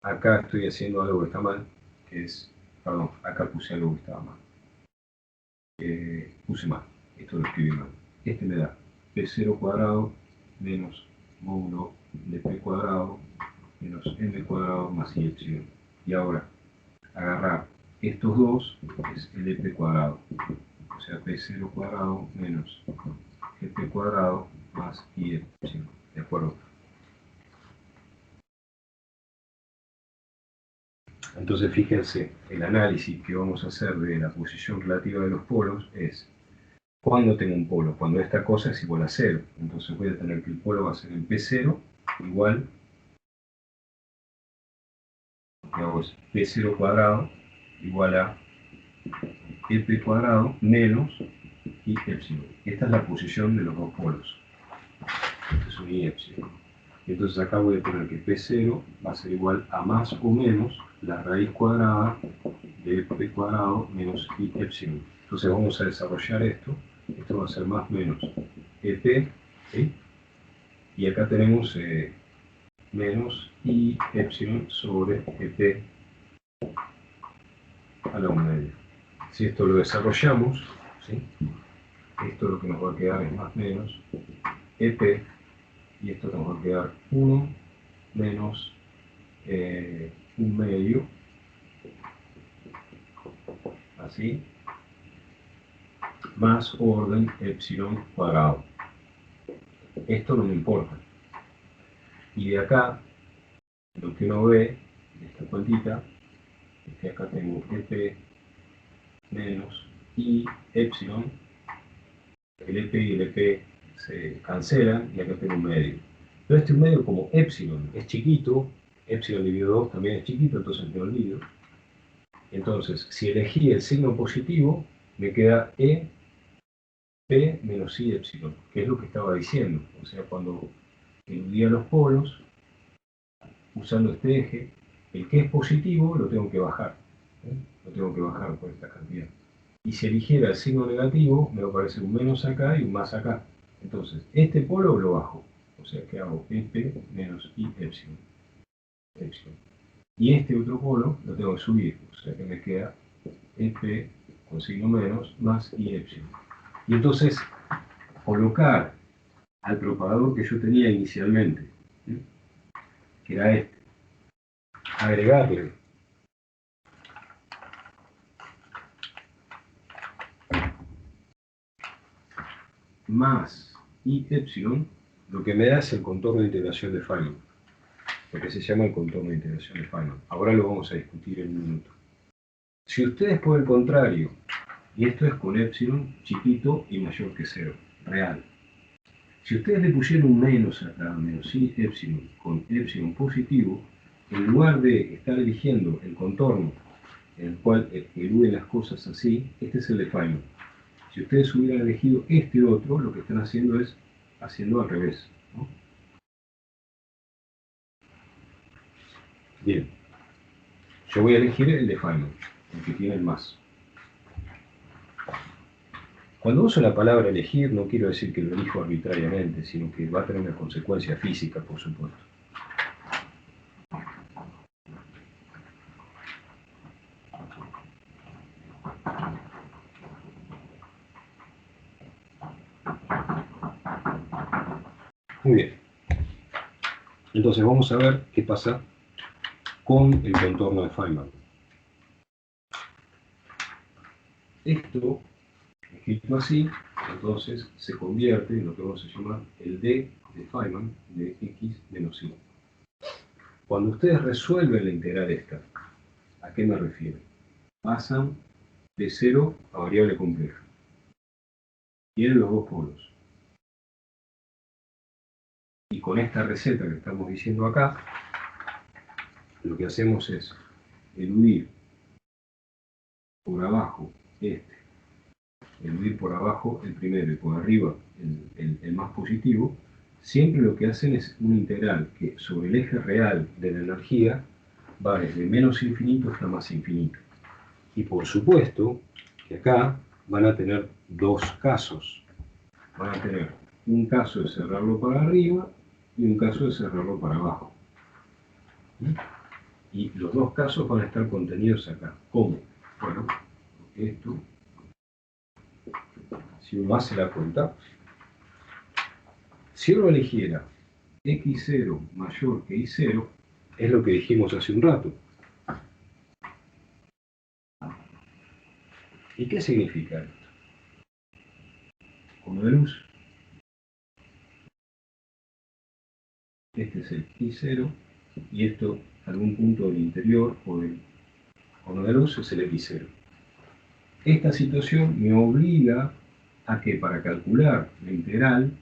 Acá estoy haciendo algo que está mal, que es, perdón, acá puse algo que estaba mal. Puse mal, esto lo escribí mal. Este me da P0 cuadrado menos módulo de P cuadrado menos M cuadrado más I epsilon. Y ahora, agarrar estos dos es el EP cuadrado. O sea, P0 cuadrado menos EP cuadrado más I epsilon. ¿De acuerdo? Entonces fíjense, el análisis que vamos a hacer de la posición relativa de los polos es ¿cuándo tengo un polo? Cuando esta cosa es igual a 0. Entonces voy a tener que el polo va a ser el P0 igual, digamos, P0 cuadrado igual a EP cuadrado menos I epsilon. Esta es la posición de los dos polos. Este es un I epsilon. Entonces acá voy a tener que P0 va a ser igual a más o menos la raíz cuadrada de P cuadrado menos I epsilon. Entonces vamos a desarrollar esto. Esto va a ser más o menos EP, ¿sí? Y acá tenemos menos I epsilon sobre EP a la 1 media. si esto lo desarrollamos, ¿sí? Esto lo que nos va a quedar es más menos EP, y esto nos va a quedar 1 menos 1/2, así, más orden epsilon cuadrado. Esto no me importa. Y de acá, lo que uno ve de esta cuentita es que acá tengo EP menos I epsilon. El EP y el EP se cancelan y acá tengo un medio. Pero este medio, como epsilon es chiquito, epsilon dividido 2 también es chiquito, entonces me olvido. Entonces, si elegí el signo positivo, me queda E P menos I epsilon, que es lo que estaba diciendo. O sea, cuando eludía los polos, usando este eje, el que es positivo lo tengo que bajar. Lo tengo que bajar por esta cantidad. Y si eligiera el signo negativo, me va a aparecer un menos acá y un más acá. Entonces, este polo lo bajo. O sea que hago EP menos I epsilon. Y este otro polo lo tengo que subir. O sea que me queda EP con signo menos más I epsilon. Y entonces, colocar al propagador que yo tenía inicialmente, ¿sí? Que era este, agregarle más I epsilon, lo que me da es el contorno de integración de Feynman, lo que se llama el contorno de integración de Feynman. Ahora lo vamos a discutir en un minuto. Si ustedes por el contrario, y esto es con epsilon chiquito y mayor que 0, real. Si ustedes le pusieran un menos acá, menos I epsilon, con epsilon positivo, en lugar de estar eligiendo el contorno en el cual eluden las cosas así, este es el de Feynman. Si ustedes hubieran elegido este otro, lo que están haciendo es haciendo al revés, ¿no? Bien. Yo voy a elegir el de Feynman, el que tiene el más. Cuando uso la palabra elegir, no quiero decir que lo elijo arbitrariamente, sino que va a tener una consecuencia física, por supuesto. Muy bien. Entonces vamos a ver qué pasa con el contorno de Feynman. Esto, escrito así, entonces se convierte en lo que vamos a llamar el D de Feynman de x menos y. Cuando ustedes resuelven la integral esta, ¿a qué me refiero? Pasan de 0 a variable compleja. Tienen los dos polos. Y con esta receta que estamos diciendo acá, lo que hacemos es eludir por abajo este, eludir por abajo el primero y por arriba el más positivo. Siempre lo que hacen es una integral que sobre el eje real de la energía va desde menos infinito hasta más infinito. Y por supuesto que acá van a tener dos casos. Van a tener un caso de cerrarlo para arriba y un caso de cerrarlo para abajo. Y los dos casos van a estar contenidos acá. ¿Cómo? Bueno, esto, si uno hace la cuenta, si uno eligiera x0 mayor que y0, es lo que dijimos hace un rato. ¿Y qué significa esto? Cono de luz. Este es el i0 y esto, algún punto del interior o del cono de luz, es el x0. Esta situación me obliga a que para calcular la integral,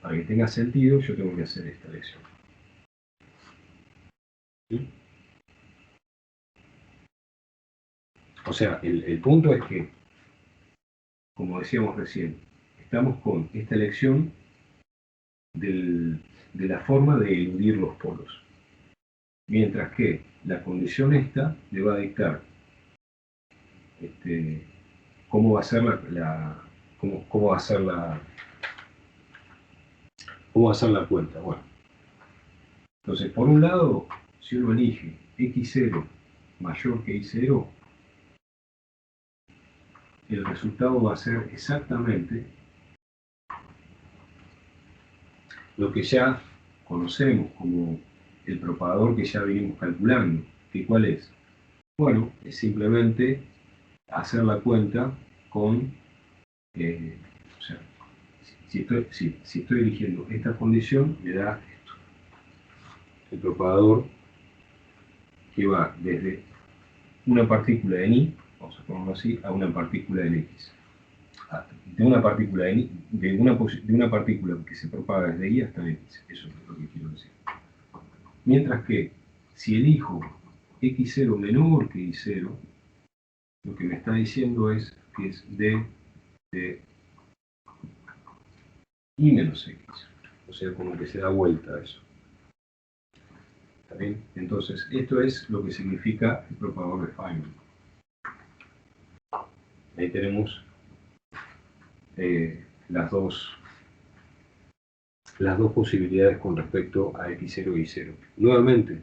para que tenga sentido, yo tengo que hacer esta elección. ¿Sí? O sea, el punto es que, como decíamos recién, estamos con esta elección de la forma de eludir los polos. Mientras que la condición esta le va a dictar cómo va a ser cómo va a ser la cuenta. Bueno, entonces, por un lado, si uno elige x0 mayor que I0, el resultado va a ser exactamente lo que ya conocemos como el propagador que ya venimos calculando. ¿Y cuál es? Bueno, es simplemente hacer la cuenta con, o sea, si estoy eligiendo esta condición, me da esto. El propagador que va desde una partícula en I, vamos a ponerlo así, a una partícula en X. De una partícula en I, de una partícula que se propaga desde I hasta X. Eso es lo que quiero decir. Mientras que si elijo X0 menor que I0, lo que me está diciendo es que es de I menos X. O sea, como que se da vuelta a eso. ¿Está bien? Entonces, esto es lo que significa el propagador de Feynman. Ahí tenemos las dos posibilidades con respecto a X0 y Y0. Nuevamente,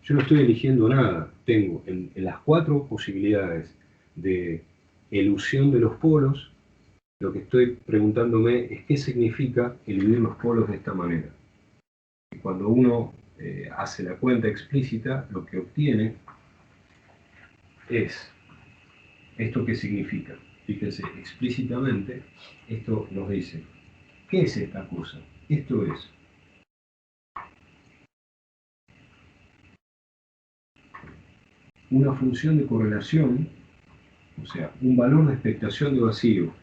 yo no estoy eligiendo nada. Tengo en las cuatro posibilidades de elusión de los polos, lo que estoy preguntándome es qué significa eludir los polos de esta manera. Y cuando uno hace la cuenta explícita, lo que obtiene es esto que significa. Fíjense, explícitamente, esto nos dice, ¿qué es esta cosa? Esto es una función de correlación, o sea, un valor de expectación de vacío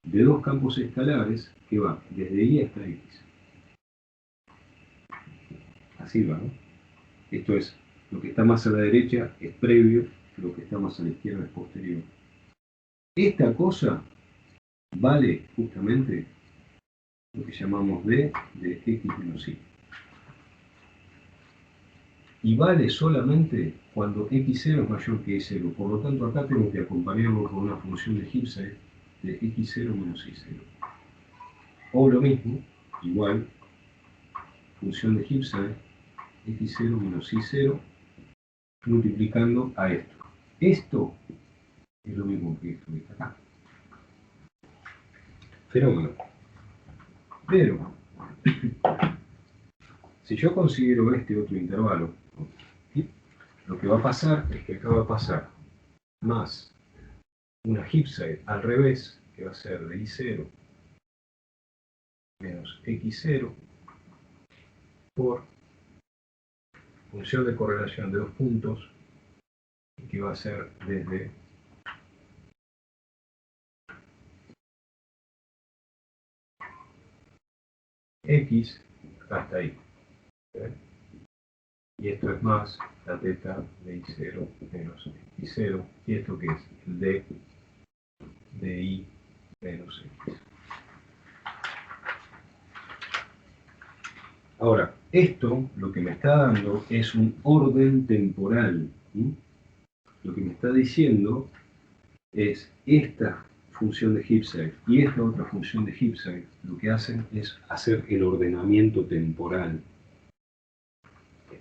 de dos campos escalares que va desde I hasta X. Así va, ¿no? Esto es, lo que está más a la derecha es previo, lo que está más a la izquierda es posterior. Esta cosa vale justamente lo que llamamos D de X menos Y. Y vale solamente cuando X0 es mayor que Y0. Por lo tanto, acá tengo que acompañarlo con una función de Gibbs de X0 menos Y0. O lo mismo, igual, función de Gibbs X0 menos Y0 multiplicando a esto. Esto es lo mismo que esto que está acá. Fenómeno. Pero, si yo considero este otro intervalo, ¿sí? Lo que va a pasar es que acá va a pasar más una Gibbside al revés, que va a ser de I0 menos X0 por función de correlación de dos puntos, que va a ser desde X hasta Y. ¿Sí? Y esto es más la teta de I0 menos X0. ¿Y esto qué es? El D de I menos X. Ahora, esto lo que me está dando es un orden temporal. ¿Sí? Lo que me está diciendo es esta función de Gibbside y esta otra función de Gibbside, lo que hacen es hacer el ordenamiento temporal.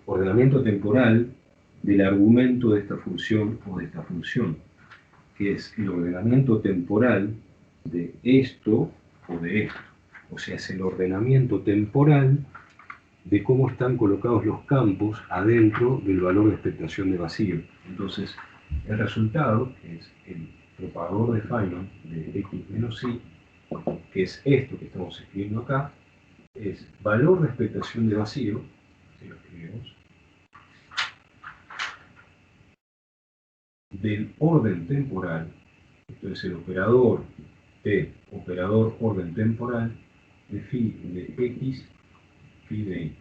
Ordenamiento temporal del argumento de esta función o de esta función, que es el ordenamiento temporal de esto o de esto. O sea, es el ordenamiento temporal de cómo están colocados los campos adentro del valor de expectación de vacío. Entonces, el resultado, que es el propagador de Feynman de X menos Y, que es esto que estamos escribiendo acá, es valor de expectación de vacío, si lo escribimos, del orden temporal, esto es el operador T, operador orden temporal, de phi de X, phi de Y.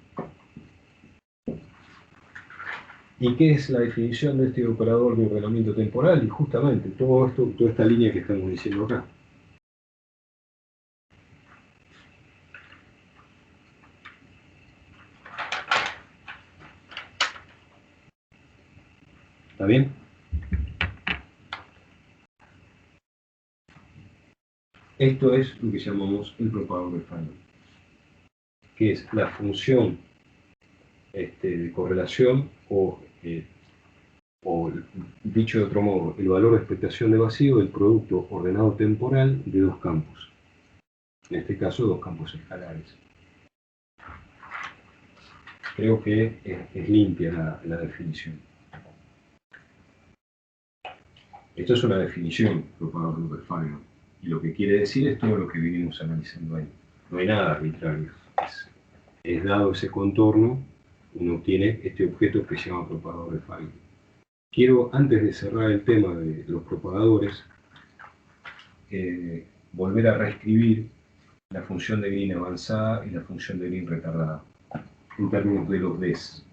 ¿Y qué es la definición de este operador de ordenamiento temporal? Y justamente todo esto, toda esta línea que estamos diciendo acá. ¿Está bien? Esto es lo que llamamos el propagador de Feynman, que es la función de correlación o o dicho de otro modo, el valor de expectación de vacío del producto ordenado temporal de dos campos. En este caso, dos campos escalares. Creo que es limpia la definición. Esto es una definición, propagador de Feynman, y lo que quiere decir es todo lo que vinimos analizando ahí. No hay nada arbitrario. Es dado ese contorno, uno obtiene este objeto que se llama propagador de Feynman. Quiero, antes de cerrar el tema de los propagadores, volver a reescribir la función de Green avanzada y la función de Green retardada, en términos de los Ds.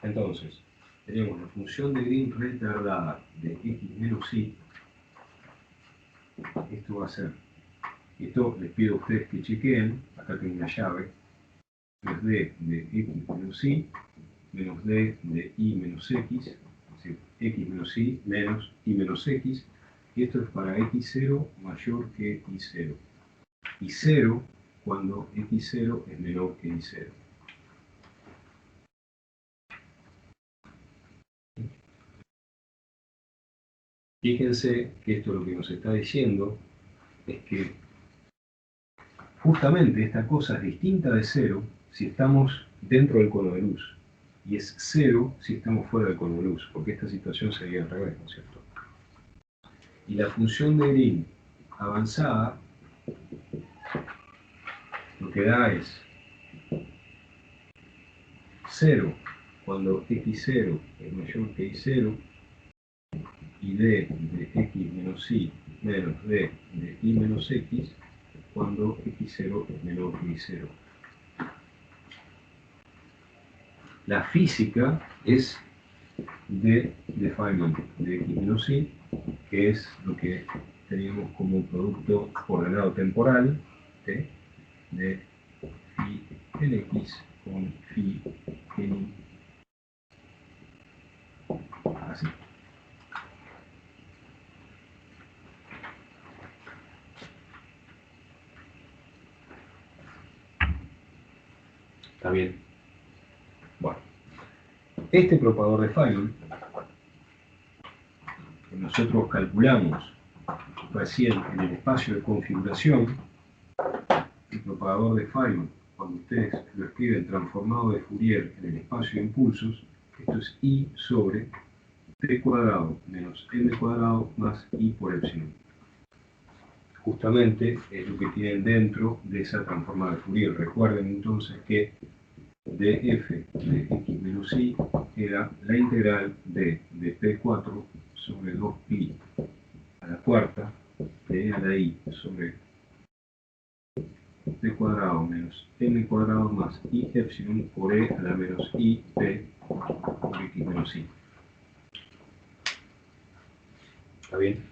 Entonces, tenemos la función de Green retardada de x menos y. Esto va a ser, esto les pido a ustedes que chequeen, acá tengo una llave, es d de x menos y menos d de y menos x, es decir, x menos y menos y menos x, y esto es para x0 mayor que y0. Y 0 cuando x0 es menor que y0. Fíjense que esto lo que nos está diciendo es que justamente esta cosa es distinta de 0 si estamos dentro del cono de luz, y es 0 si estamos fuera del cono de luz, porque esta situación sería al revés, ¿no es cierto? Y la función de Green avanzada lo que da es 0 cuando x0 es mayor que y0, y d de x menos y menos d de y menos x cuando x0 es menor que y0. La física es de Feynman, de x menos y, que es lo que teníamos como un producto ordenado temporal, ¿sí? De phi en x con phi en y. Así. ¿Está bien? Bueno. Este propagador de Feynman, que nosotros calculamos recién en el espacio de configuración, el propagador de Feynman, cuando ustedes lo escriben transformado de Fourier en el espacio de impulsos, esto es I sobre t cuadrado menos m cuadrado más I por epsilon. Justamente es lo que tienen dentro de esa transformada de Fourier. Recuerden entonces que df de x menos y era la integral de P4 sobre 2pi a la cuarta de a la i sobre t cuadrado menos m cuadrado más i epsilon por e a la menos i p por x menos y. ¿Está bien?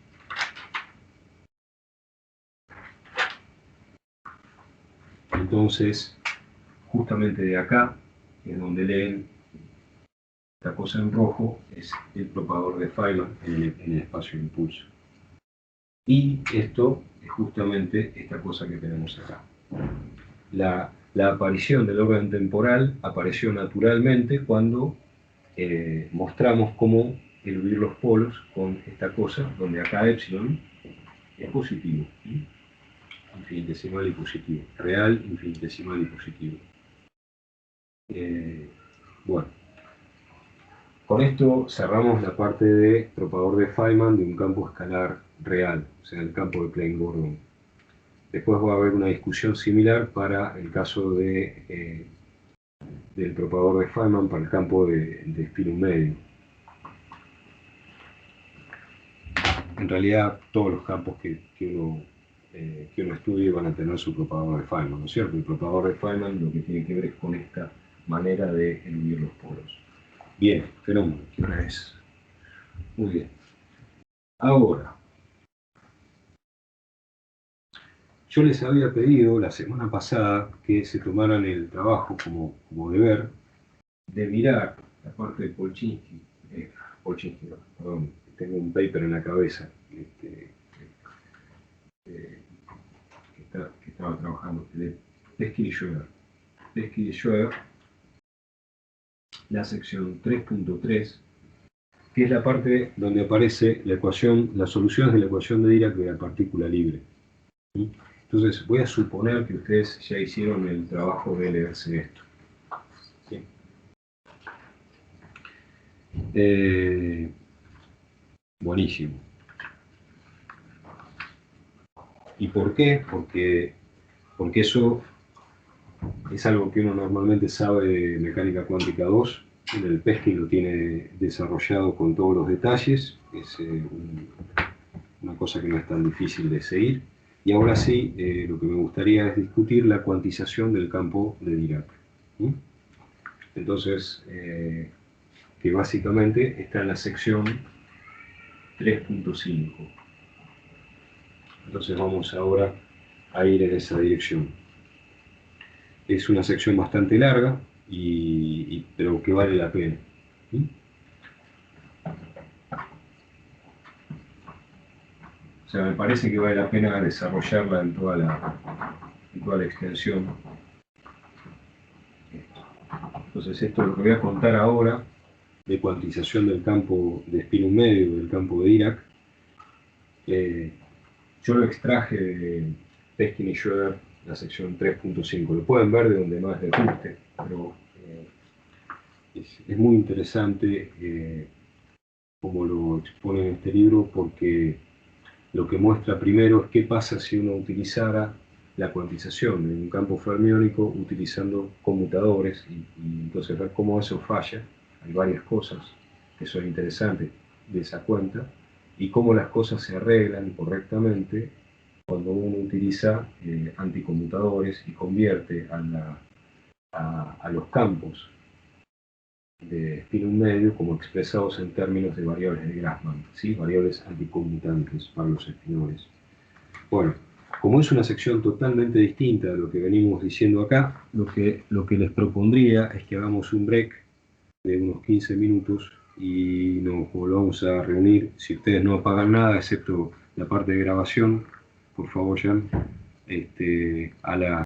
Entonces, justamente de acá, es donde leen esta cosa en rojo, es el propagador de Feynman en el espacio de impulso. Y esto es justamente esta cosa que tenemos acá. La aparición del orden temporal apareció naturalmente cuando mostramos cómo eludir los polos con esta cosa, donde acá epsilon es positivo, ¿sí? Infinitesimal y positivo, real, infinitesimal y positivo. Bueno, con esto cerramos la parte de propagador de Feynman de un campo escalar real, o sea, el campo de Klein-Gordon. Después va a haber una discusión similar para el caso de, del propagador de Feynman para el campo de espino medio. En realidad, todos los campos que uno estudie van a tener su propagador de Feynman, ¿no es cierto? El propagador de Feynman lo que tiene que ver es con esta manera de eludir los polos. Bien, fenómeno. ¿Qué hora es? Muy bien. Ahora, yo les había pedido la semana pasada que se tomaran el trabajo como deber de mirar la parte de Polchinski Pochinki, perdón, tengo un paper en la cabeza que estaba trabajando, de Peskin y Schroeder. Peskin y Schroeder, la sección 3.3, que es la parte donde aparece la ecuación, las soluciones de la ecuación de Dirac de la partícula libre. ¿Sí? Entonces, voy a suponer que ustedes ya hicieron el trabajo de leerse esto. ¿Sí? Buenísimo. ¿Y por qué? Porque eso es algo que uno normalmente sabe de mecánica cuántica 2. El Peskin lo tiene desarrollado con todos los detalles. Es una cosa que no es tan difícil de seguir. Y ahora sí, lo que me gustaría es discutir la cuantización del campo de Dirac. ¿Sí? Entonces, que básicamente está en la sección 3.5. Entonces vamos ahora a ir en esa dirección. Es una sección bastante larga, pero que vale la pena. ¿Sí? O sea, me parece que vale la pena desarrollarla en toda la extensión. Entonces esto es lo que voy a contar ahora de cuantización del campo de espino medio, del campo de Dirac. Yo lo extraje de Peskin y Schroeder, la sección 3.5. Lo pueden ver de donde más les guste, pero es muy interesante como lo expone en este libro, porque lo que muestra primero es qué pasa si uno utilizara la cuantización en un campo fermiónico utilizando conmutadores y entonces ver cómo eso falla. Hay varias cosas que son interesantes de esa cuenta y cómo las cosas se arreglan correctamente cuando uno utiliza anticonmutadores y convierte a los campos de espinum medio como expresados en términos de variables de Grassmann, ¿sí? Variables anticonmutantes para los espinoles. Bueno, como es una sección totalmente distinta de lo que venimos diciendo acá, lo que les propondría es que hagamos un break de unos 15 minutos y nos volvamos a reunir. Si ustedes no apagan nada, excepto la parte de grabación, por favor, Jan, a la